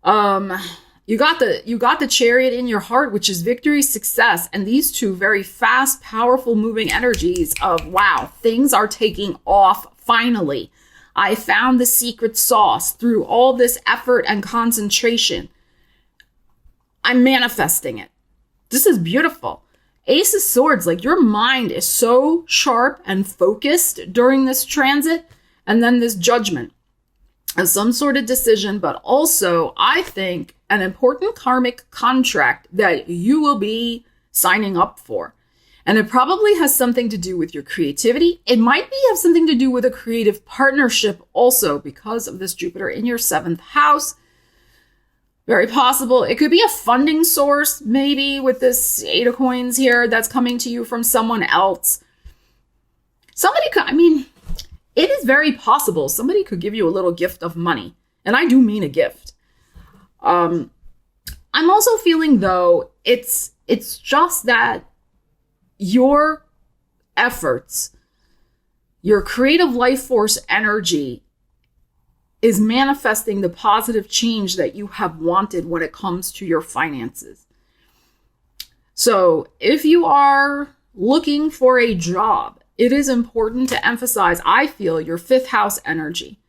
S1: You got the Chariot in your heart, which is victory, success, and these two very fast, powerful, moving energies of, wow, things are taking off finally. I found the secret sauce through all this effort and concentration. I'm manifesting it. This is beautiful. Ace of Swords, like, your mind is so sharp and focused during this transit, and then this Judgment as some sort of decision, but also, I think, an important karmic contract that you will be signing up for. And it probably has something to do with your creativity. It might have something to do with a creative partnership also, because of this Jupiter in your 7th house. Very possible. It could be a funding source, maybe, with this 8 of coins here that's coming to you from someone else. It is very possible somebody could give you a little gift of money. And I do mean a gift. I'm also feeling, though, it's just that your efforts, your creative life force energy is manifesting the positive change that you have wanted when it comes to your finances. So if you are looking for a job, it is important to emphasize, I feel, your 5th house energy,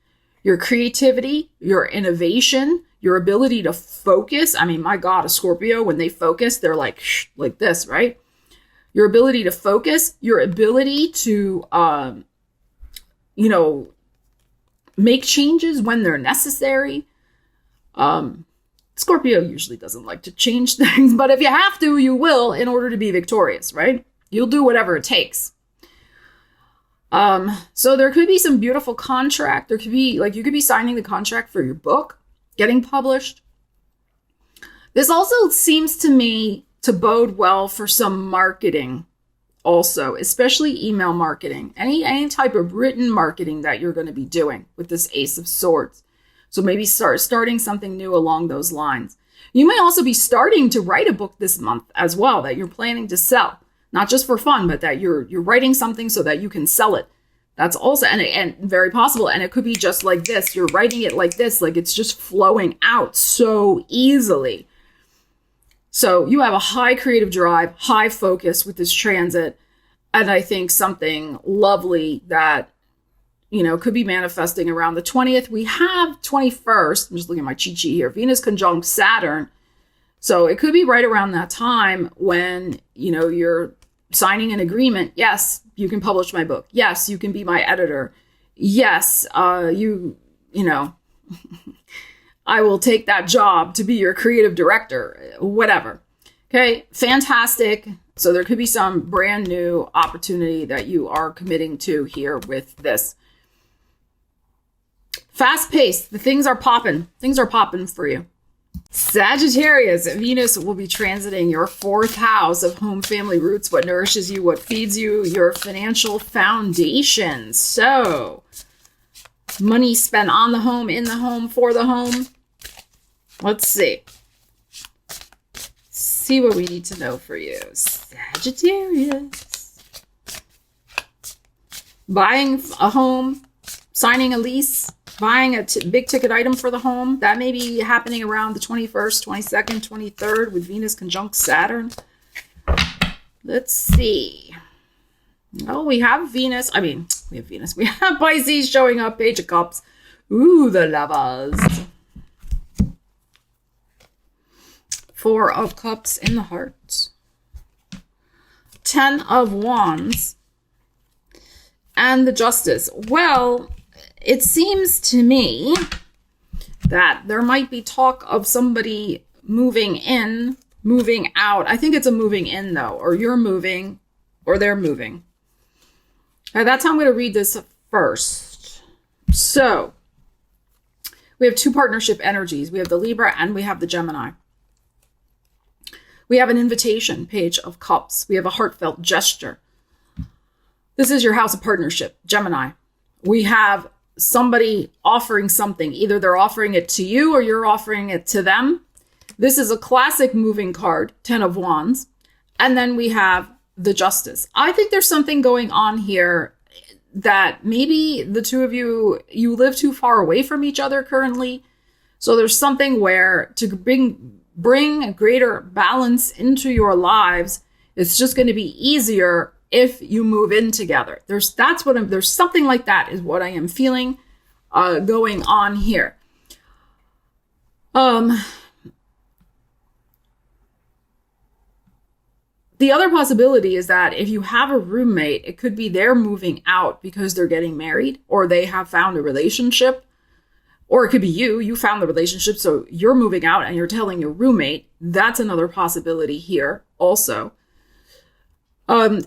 S1: your creativity, your innovation, your ability to focus. I mean, my God, a Scorpio, when they focus, they're like this, right? Your ability to focus, your ability to, make changes when they're necessary. Scorpio usually doesn't like to change things, but if you have to, you will, in order to be victorious, right? You'll do whatever it takes. So there could be some beautiful contract. There could be, you could be signing the contract for your book, getting published. This also seems to me to bode well for some marketing also, especially email marketing, any type of written marketing that you're going to be doing with this Ace of Swords. So maybe starting something new along those lines. You may also be starting to write a book this month as well that you're planning to sell, not just for fun, but that you're writing something so that you can sell it. That's also, and very possible. And it could be just like this. You're writing it like this, like it's just flowing out so easily. So you have a high creative drive, high focus with this transit. And I think something lovely that, could be manifesting around the 20th. We have 21st. I'm just looking at my cheat sheet here. Venus conjunct Saturn. So it could be right around that time when, you're signing an agreement. Yes, you can publish my book. Yes, you can be my editor. Yes, I will take that job to be your creative director, whatever. Okay, fantastic. So there could be some brand new opportunity that you are committing to here with this. Fast paced. The things are popping. Things are popping for you. Sagittarius, Venus will be transiting your 4th house of home, family, roots, what nourishes you, what feeds you, your financial foundation. So, money spent on the home, in the home, for the home. Let's see. See what we need to know for you. Sagittarius. Buying a home, signing a lease, buying a big ticket item for the home. That may be happening around the 21st, 22nd, 23rd with Venus conjunct Saturn. Let's see. Oh, we have Venus. We have Venus. We have Pisces showing up. Page of Cups. Ooh, the lovers. 4 of Cups in the heart. 10 of Wands. And the Justice. Well, it seems to me that there might be talk of somebody moving in, moving out. I think it's a moving in, though, or you're moving, or they're moving. Okay, that's how I'm going to read this first. So, we have 2 partnership energies. We have the Libra and we have the Gemini. We have an invitation, Page of Cups. We have a heartfelt gesture. This is your house of partnership, Gemini. We have somebody offering something. Either they're offering it to you or you're offering it to them. This is a classic moving card, 10 of Wands. And then we have the Justice. I think there's something going on here that maybe the two of you live too far away from each other currently. So there's something where to bring a greater balance into your lives, it's just going to be easier if you move in together. There's something like that is what I am feeling going on here. The other possibility is that if you have a roommate, it could be they're moving out because they're getting married or they have found a relationship. Or it could be you found the relationship, so you're moving out and you're telling your roommate. That's another possibility here also.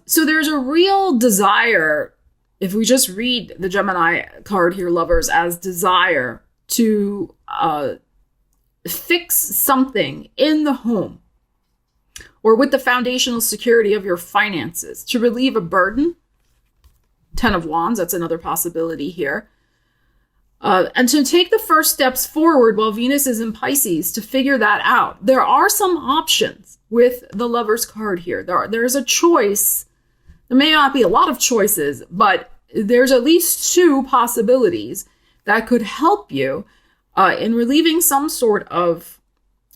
S1: So there's a real desire, if we just read the Gemini card here, lovers, as desire to fix something in the home or with the foundational security of your finances, to relieve a burden. 10 of Wands, that's another possibility here. And to take the first steps forward while Venus is in Pisces to figure that out. There are some options with the Lover's card here. There's a choice. There may not be a lot of choices, but there's at least two possibilities that could help you in relieving some sort of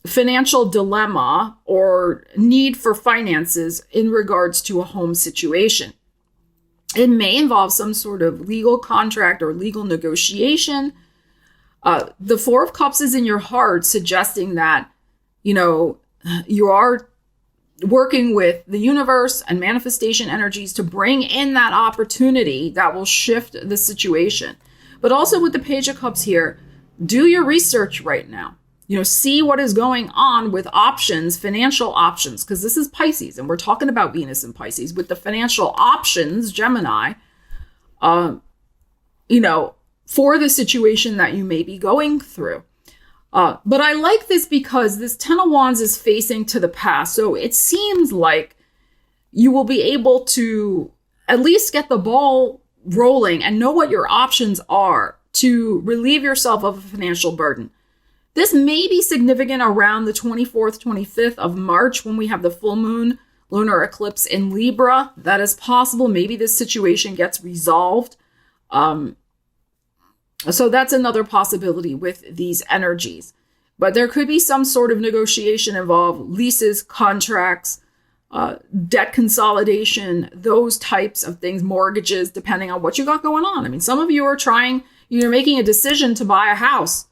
S1: financial dilemma or need for finances in regards to a home situation. It may involve some sort of legal contract or legal negotiation. The Four of Cups is in your heart, suggesting that, you are working with the universe and manifestation energies to bring in that opportunity that will shift the situation. But also with the Page of Cups here, do your research right now. See what is going on with options, financial options, because this is Pisces and we're talking about Venus in Pisces with the financial options, Gemini, for the situation that you may be going through. But I like this because this 10 of Wands is facing to the past. So it seems like you will be able to at least get the ball rolling and know what your options are to relieve yourself of a financial burden. This may be significant around the 24th, 25th of March when we have the full moon lunar eclipse in Libra. That is possible. Maybe this situation gets resolved. So that's another possibility with these energies. But there could be some sort of negotiation involved, leases, contracts, debt consolidation, those types of things, mortgages, depending on what you got going on. I mean, some of you are you're making a decision to buy a house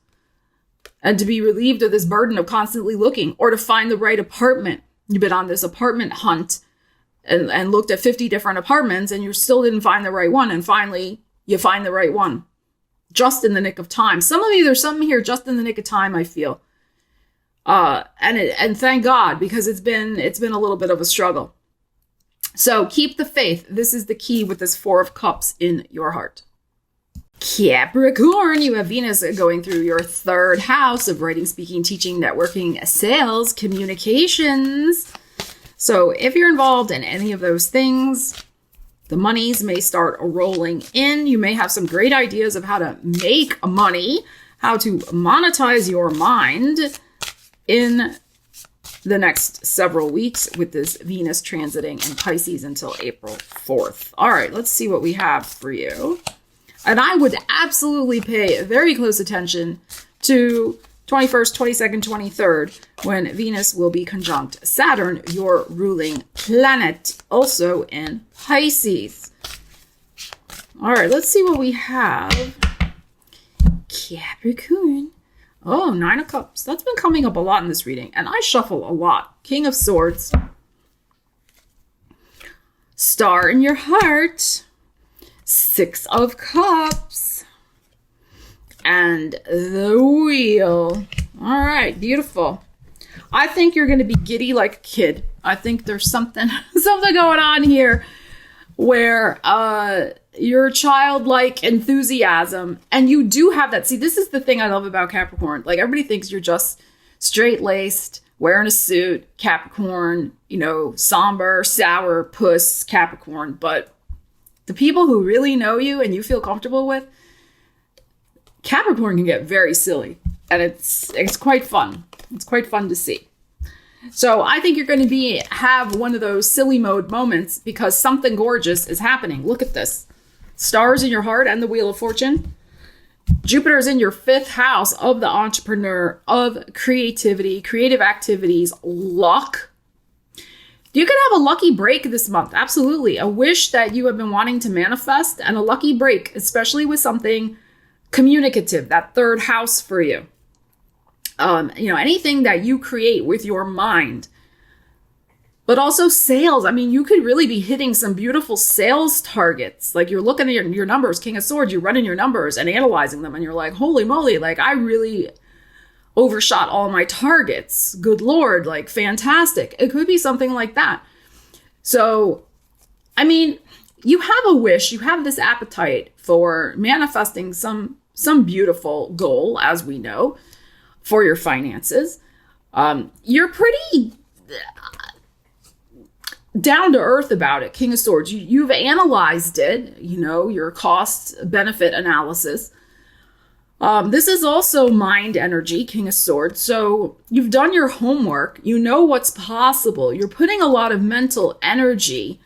S1: and to be relieved of this burden of constantly looking or to find the right apartment. You've been on this apartment hunt and looked at 50 different apartments and you still didn't find the right one. And finally, you find the right one just in the nick of time. Some of you, there's something here just in the nick of time, I feel. And thank God, because it's been a little bit of a struggle. So keep the faith. This is the key with this Four of Cups in your heart. Capricorn, you have Venus going through your third house of writing, speaking, teaching, networking, sales, communications. So if you're involved in any of those things, the monies may start rolling in. You may have some great ideas of how to make money, how to monetize your mind in the next several weeks with this Venus transiting in Pisces until April 4th. All right, let's see what we have for you. And I would absolutely pay very close attention to 21st, 22nd, 23rd, when Venus will be conjunct Saturn, your ruling planet, also in Pisces. All right, let's see what we have. Capricorn. Oh, 9 of Cups. That's been coming up a lot in this reading, and I shuffle a lot. King of Swords. Star in your heart. 6 of Cups. And the Wheel. All right, beautiful. I think you're going to be giddy like a kid. I think there's something going on here where your childlike enthusiasm, and you do have that. See, this is the thing I love about Capricorn. Like, everybody thinks you're just straight-laced, wearing a suit, Capricorn, somber, sour puss Capricorn, but The people who really know you and you feel comfortable with, Capricorn can get very silly, and it's quite fun. It's quite fun to see. So I think you're going to have one of those silly mode moments because something gorgeous is happening. Look at this. Stars in your heart and the Wheel of Fortune. Jupiter's in your 5th house of the entrepreneur, of creativity, creative activities, luck. You could have a lucky break this month. Absolutely. A wish that you have been wanting to manifest and a lucky break, especially with something communicative, that 3rd house for you. Anything that you create with your mind, but also sales. I mean, you could really be hitting some beautiful sales targets. Like you're looking at your numbers, King of Swords, you're running your numbers and analyzing them. And you're like, holy moly, like I really overshot all my targets. Good Lord, like fantastic. It could be something like that. So, I mean, you have a wish, you have this appetite for manifesting some beautiful goal, as we know, for your finances. You're pretty down to earth about it, King of Swords. You've analyzed it, your cost benefit analysis. This is also mind energy, King of Swords. So you've done your homework. You know what's possible. You're putting a lot of mental energy,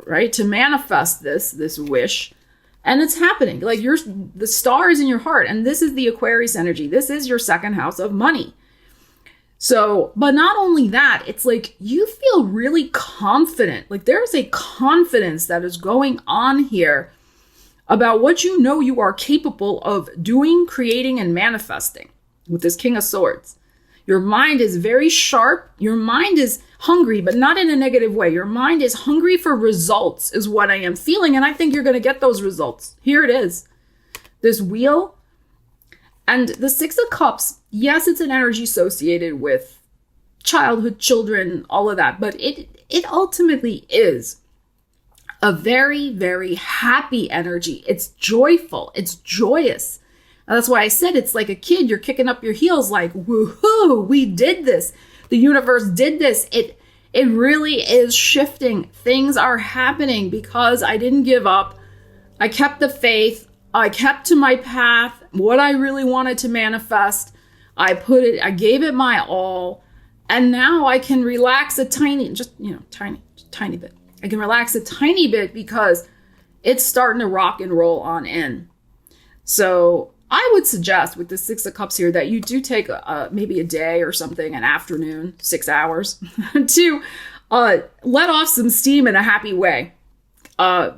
S1: right, to manifest this wish. And it's happening. Like the star is in your heart. And this is the Aquarius energy. This is your 2nd house of money. So, but not only that, it's like you feel really confident. Like there's a confidence that is going on here about what you are capable of doing, creating, and manifesting with this King of Swords. Your mind is very sharp. Your mind is hungry, but not in a negative way. Your mind is hungry for results is what I am feeling. And I think you're going to get those results. Here it is. This wheel and the 6 of Cups. Yes, it's an energy associated with childhood, children, all of that. But it ultimately is a very, very happy energy. It's joyful. It's joyous. And that's why I said it's like a kid. You're kicking up your heels like, woohoo, we did this. The universe did this. It really is shifting. Things are happening because I didn't give up. I kept the faith. I kept to my path. What I really wanted to manifest. I gave it my all. And now I can relax a tiny bit. I can relax a tiny bit because it's starting to rock and roll on in. So I would suggest with the 6 of Cups here that you do take maybe a day or something, an afternoon, 6 hours, to let off some steam in a happy way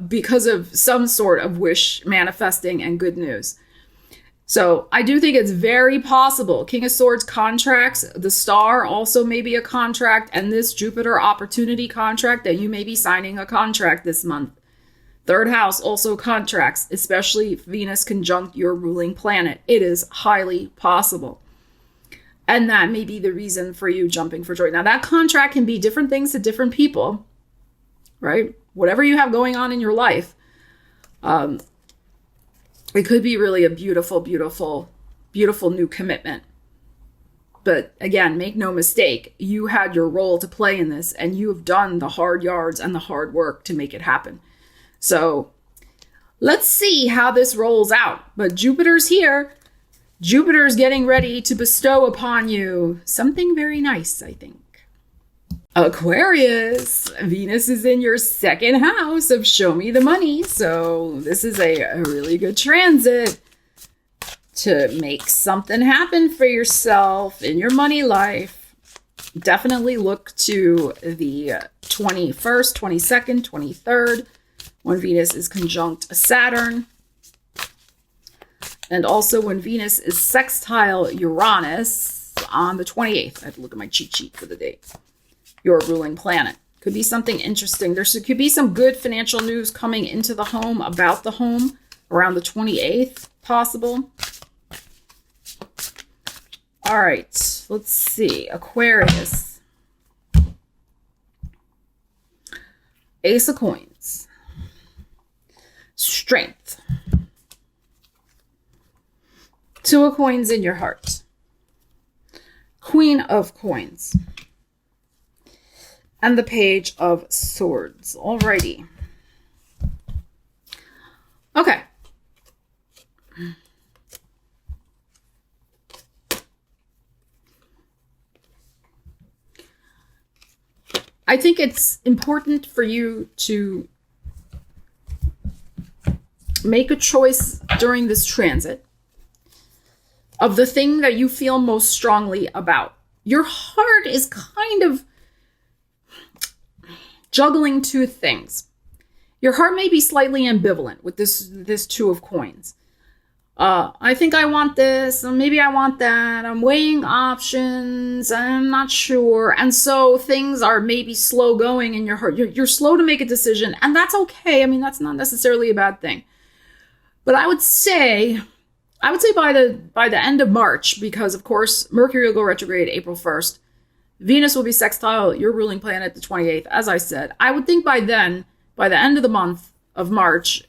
S1: because of some sort of wish manifesting and good news. So I do think it's very possible. King of Swords contracts, the star also may be a contract, and this Jupiter opportunity contract that you may be signing a contract this month. 3rd house also contracts, especially Venus conjunct your ruling planet. It is highly possible. And that may be the reason for you jumping for joy. Now that contract can be different things to different people, right? Whatever you have going on in your life. It could be really a beautiful, beautiful, beautiful new commitment. But again, make no mistake, you had your role to play in this and you have done the hard yards and the hard work to make it happen. So let's see how this rolls out. But Jupiter's here. Jupiter's getting ready to bestow upon you something very nice, I think. Aquarius, Venus is in your 2nd house of show me the money. So this is a really good transit to make something happen for yourself in your money life. Definitely look to the 21st, 22nd, 23rd, when Venus is conjunct Saturn. And also when Venus is sextile Uranus on the 28th. I have to look at my cheat sheet for the date. Your ruling planet. Could be something interesting. There could be some good financial news coming into the home, about the home, around the 28th, possible. All right, let's see. Aquarius. Ace of Coins. Strength. 2 of Coins in your heart. Queen of Coins. And the Page of Swords. Alrighty. Okay. I think it's important for you to make a choice during this transit of the thing that you feel most strongly about. Your heart is kind of juggling two things. Your heart may be slightly ambivalent with this Two of Coins. I think I want this, or maybe I want that. I'm weighing options. I'm not sure. And so things are maybe slow going in your heart. You're slow to make a decision, and that's okay. I mean, that's not necessarily a bad thing. But I would say by the end of March, because of course Mercury will go retrograde April 1st, Venus will be sextile your ruling planet the 28th, as I said. I would think by then, by the end of the month of March,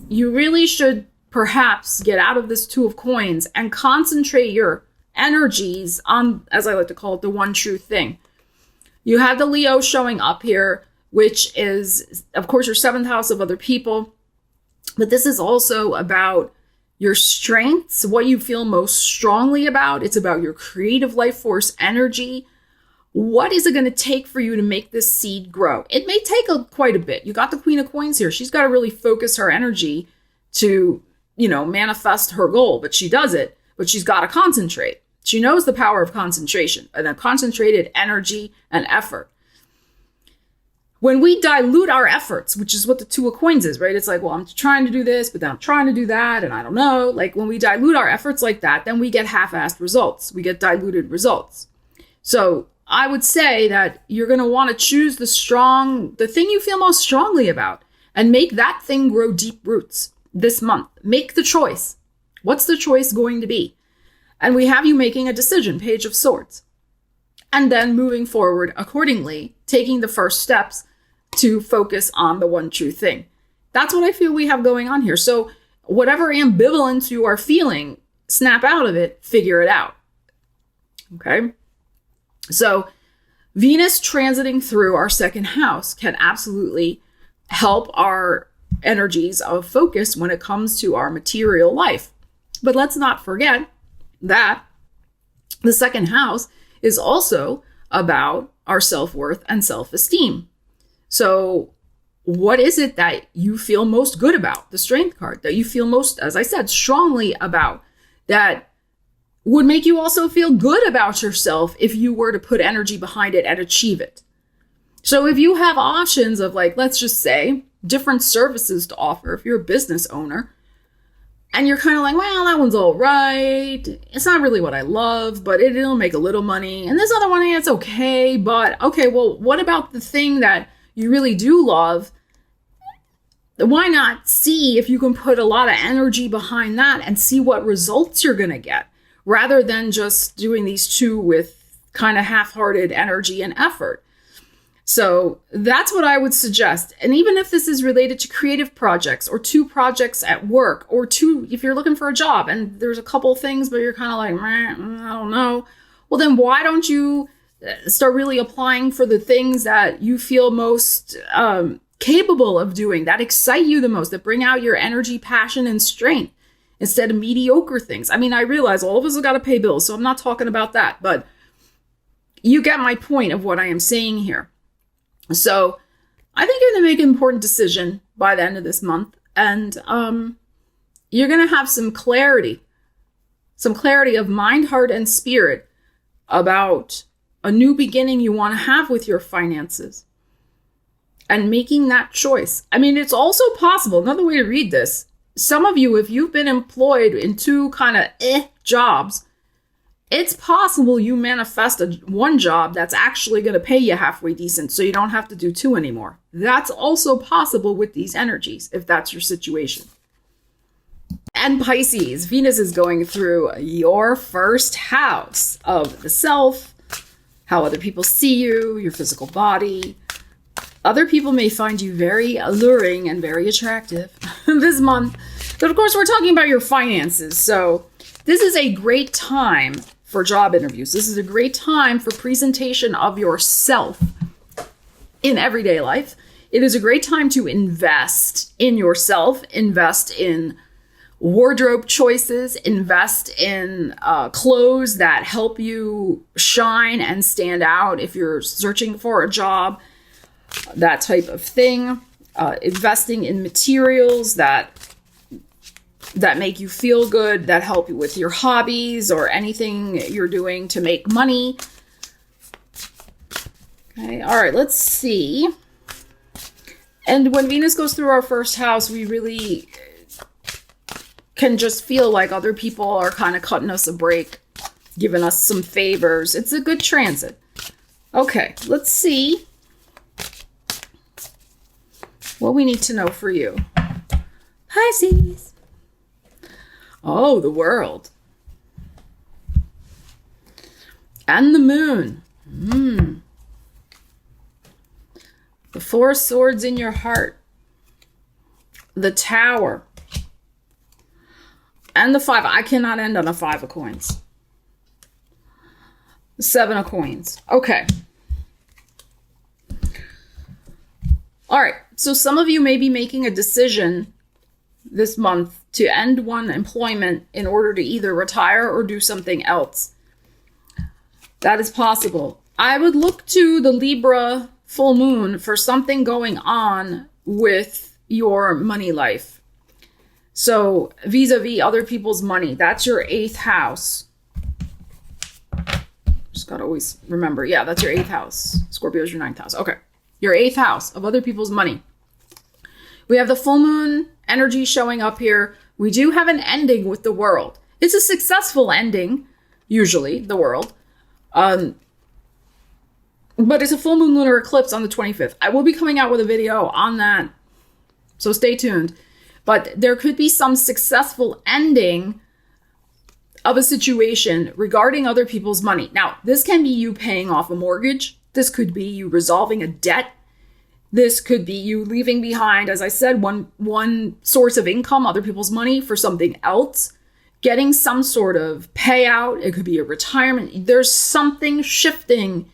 S1: you really should perhaps get out of this Two of Coins and concentrate your energies on, as I like to call it, the one true thing. You have the Leo showing up here, which is, of course, your seventh house of other people. But this is also about your strengths, what you feel most strongly about. It's about your creative life force energy. What is it going to take for you to make this seed grow? It may take quite a bit. You got the Queen of Coins here. She's got to really focus her energy to, manifest her goal, but she does it, but she's got to concentrate. She knows the power of concentration and a concentrated energy and effort. When we dilute our efforts, which is what the Two of Coins is, right? It's like, well, I'm trying to do this, but then I'm trying to do that, and I don't know. Like when we dilute our efforts like that, then we get half-assed results. We get diluted results. So I would say that you're going to want to choose the thing you feel most strongly about, and make that thing grow deep roots this month. Make the choice. What's the choice going to be? And we have you making a decision, Page of Swords. And then moving forward accordingly, taking the first steps to focus on the one true thing. That's what I feel we have going on here. So whatever ambivalence you are feeling, snap out of it, figure it out. Okay? So Venus transiting through our second house can absolutely help our energies of focus when it comes to our material life. But let's not forget that the second house is also about our self-worth and self-esteem. So what is it that you feel most good about? The Strength card that you feel most, as I said, strongly about, that would make you also feel good about yourself if you were to put energy behind it and achieve it. So if you have options of, like, let's just say, different services to offer, if you're a business owner, and you're kind of like, well, that one's all right. It's not really what I love, but it'll make a little money. And this other one, it's okay. But okay, well, what about the thing that you really do love? Why not see if you can put a lot of energy behind that and see what results you're going to get, rather than just doing these two with kind of half-hearted energy and effort. So that's what I would suggest. And even if this is related to creative projects or two projects at work, or two, if you're looking for a job and there's a couple things, but you're kind of like, I don't know. Well, then why don't you start really applying for the things that you feel most capable of doing, that excite you the most, that bring out your energy, passion, and strength, instead of mediocre things. I mean, I realize all of us have got to pay bills, so I'm not talking about that, but you get my point of what I am saying here. So I think you're going to make an important decision by the end of this month. And you're going to have some clarity of mind, heart, and spirit about a new beginning you want to have with your finances and making that choice. I mean, it's also possible, another way to read this, some of you, if you've been employed in two kind of jobs, it's possible you manifest one job that's actually going to pay you halfway decent, so you don't have to do two anymore. That's also possible with these energies, if that's your situation. And Pisces, Venus is going through your first house of the self, how other people see you, your physical body. Other people may find you very alluring and very attractive this month. But of course, we're talking about your finances. So this is a great time for job interviews. This is a great time for presentation of yourself in everyday life. It is a great time to invest in yourself, invest in wardrobe choices, invest in clothes that help you shine and stand out if you're searching for a job, that type of thing. Investing in materials that make you feel good, that help you with your hobbies or anything you're doing to make money. Okay, all right, let's see. And when Venus goes through our first house, we really can just feel like other people are kind of cutting us a break, giving us some favors. It's a good transit. Okay, let's see what we need to know for you. Pisces. Oh, the World. And the Moon. The Four of Swords in your heart. The Tower. And the Five. I cannot end on a Five of Coins. The Seven of Coins. Okay. All right. So some of you may be making a decision this month to end one employment in order to either retire or do something else. That is possible. I would look to the Libra full moon for something going on with your money life. So vis-a-vis other people's money, that's your 8th house. Just gotta always remember, yeah, that's your 8th house. Scorpio is your 9th house. Okay, your 8th house of other people's money. We have the full moon energy showing up here. We do have an ending with the World. It's a successful ending, usually, the World. But it's a full moon lunar eclipse on the 25th. I will be coming out with a video on that, so stay tuned. But there could be some successful ending of a situation regarding other people's money. Now, this can be you paying off a mortgage. This could be you resolving a debt. This could be you leaving behind, as I said, one source of income, other people's money, for something else. Getting some sort of payout. It could be a retirement. There's something shifting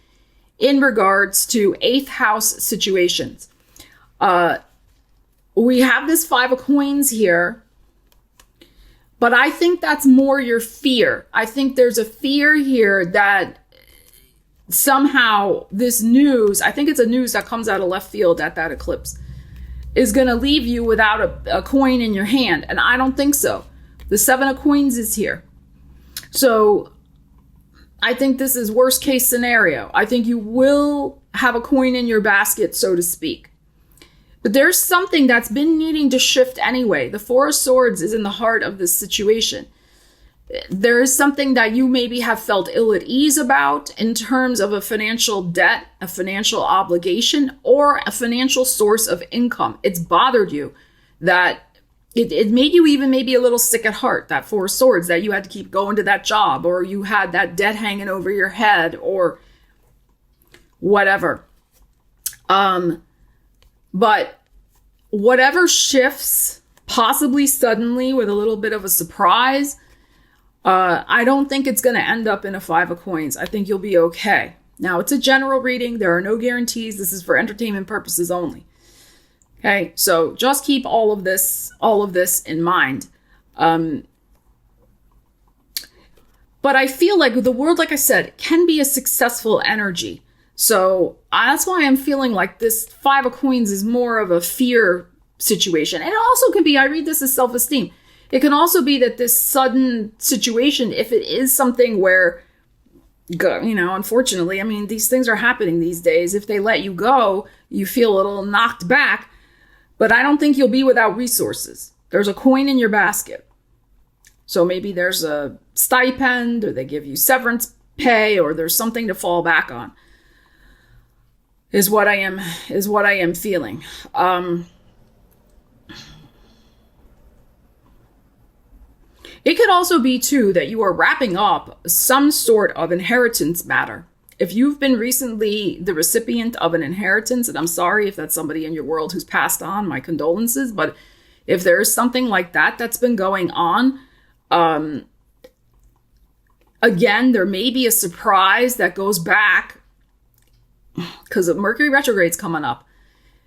S1: in regards to 8th house situations. We have this Five of Coins here, but I think that's more your fear. I think there's a fear here that somehow this news, I think it's a news that comes out of left field at that eclipse, is going to leave you without a coin in your hand. And I don't think so. The Seven of Coins is here. So I think this is worst case scenario. I think you will have a coin in your basket, so to speak. But there's something that's been needing to shift anyway. The Four of Swords is in the heart of this situation. There is something that you maybe have felt ill at ease about in terms of a financial debt, a financial obligation, or a financial source of income. It's bothered you that it made you even maybe a little sick at heart, that Four of Swords, that you had to keep going to that job, or you had that debt hanging over your head, or whatever. But whatever shifts, possibly suddenly with a little bit of a surprise, I don't think it's going to end up in a Five of Coins. I think you'll be okay. Now, it's a general reading. There are no guarantees. This is for entertainment purposes only. Okay, so just keep all of this in mind. But I feel like the World, like I said, can be a successful energy. So that's why I'm feeling like this Five of Coins is more of a fear situation. And it also could be, I read this as self-esteem. It can also be that this sudden situation, if it is something where, you know, unfortunately, I mean, these things are happening these days. If they let you go, you feel a little knocked back. But I don't think you'll be without resources. There's a coin in your basket. So maybe there's a stipend, or they give you severance pay, or there's something to fall back on. Is what I am feeling. It could also be too that you are wrapping up some sort of inheritance matter. If you've been recently the recipient of an inheritance, and I'm sorry if that's somebody in your world who's passed on, my condolences, but if there's something like that that's been going on, again, there may be a surprise that goes back because of Mercury retrograde's coming up.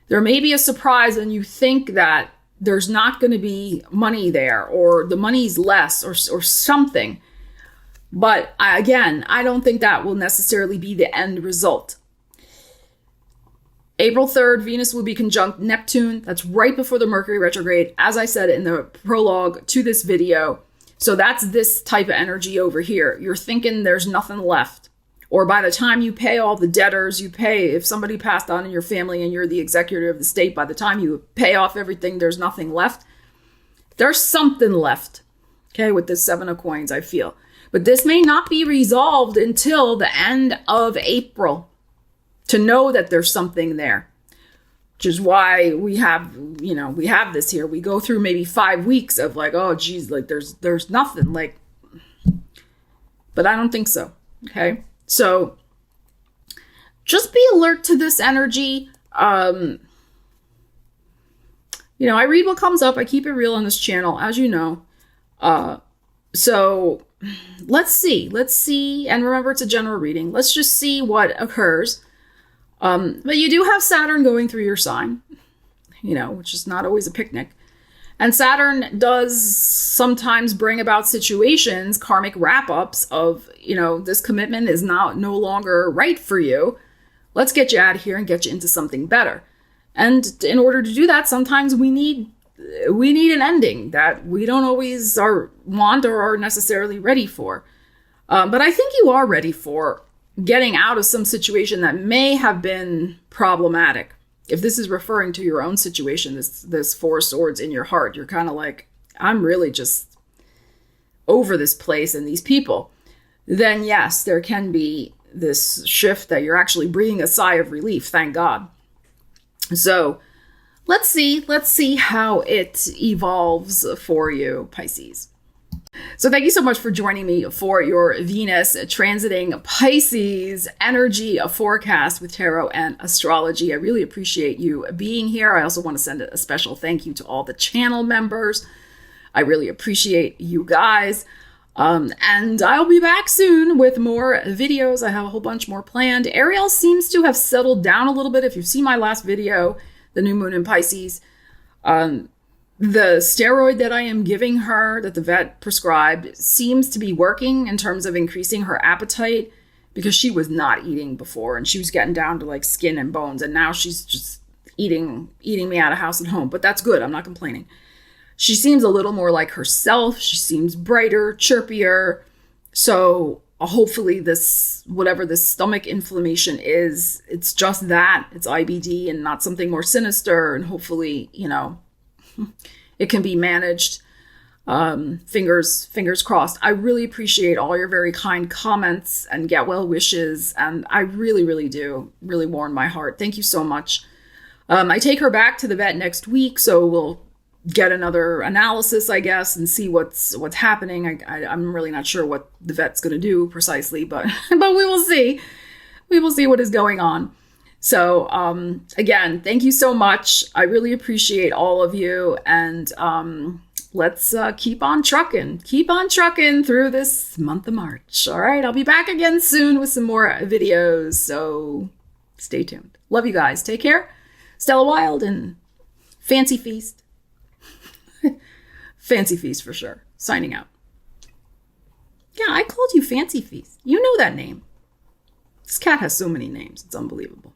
S1: There may be a surprise and you think that there's not going to be money there, or the money's less, or something. But again, I don't think that will necessarily be the end result. April 3rd, Venus will be conjunct Neptune. That's right before the Mercury retrograde, as I said in the prologue to this video. So that's this type of energy over here. You're thinking there's nothing left. Or by the time you pay all the debtors, if somebody passed on in your family and you're the executor of the estate, by the time you pay off everything, there's nothing left. There's something left, okay, with this 7 of coins, I feel. But this may not be resolved until the end of April to know that there's something there, which is why we have this here. We go through maybe 5 weeks of like, oh, geez, like there's nothing, like, but I don't think so, okay? So just be alert to this energy. I read what comes up. I keep it real on this channel, as you know. So let's see. And remember, it's a general reading. Let's just see what occurs. But you do have Saturn going through your sign, which is not always a picnic. And Saturn does sometimes bring about situations, karmic wrap-ups of, this commitment is no longer right for you. Let's get you out of here and get you into something better. And in order to do that, sometimes we need an ending that we don't always want or are necessarily ready for. But I think you are ready for getting out of some situation that may have been problematic. If this is referring to your own situation, this 4 of Swords in your heart, you're kind of like, I'm really just over this place and these people. Then yes, there can be this shift that you're actually breathing a sigh of relief. Thank God. So let's see how it evolves for you, Pisces. So thank you so much for joining me for your Venus transiting Pisces energy forecast with tarot and astrology. I really appreciate you being here. I also want to send a special thank you to all the channel members. I really appreciate you guys. And I'll be back soon with more videos. I have a whole bunch more planned. Ariel seems to have settled down a little bit. If you've seen my last video, the new moon in Pisces, the steroid that I am giving her, that the vet prescribed, seems to be working in terms of increasing her appetite, because she was not eating before and she was getting down to like skin and bones. And now she's just eating me out of house and home. But that's good. I'm not complaining. She seems a little more like herself. She seems brighter, chirpier. So hopefully whatever this stomach inflammation is, it's just that. It's IBD and not something more sinister. And hopefully, it can be managed. Fingers crossed. I really appreciate all your very kind comments and get well wishes. And I really, really do. Really warm my heart. Thank you so much. I take her back to the vet next week, so we'll get another analysis, I guess, and see what's happening. I'm really not sure what the vet's going to do precisely, but we will see. We will see what is going on. So again, thank you so much. I really appreciate all of you, and let's keep on trucking through this month of March. All right, I'll be back again soon with some more videos, so stay tuned. Love you guys. Take care. Stella Wilde and Fancy Feast. Fancy Feast for sure. Signing out. Yeah, I called you Fancy Feast. You know that name. This cat has so many names. It's unbelievable.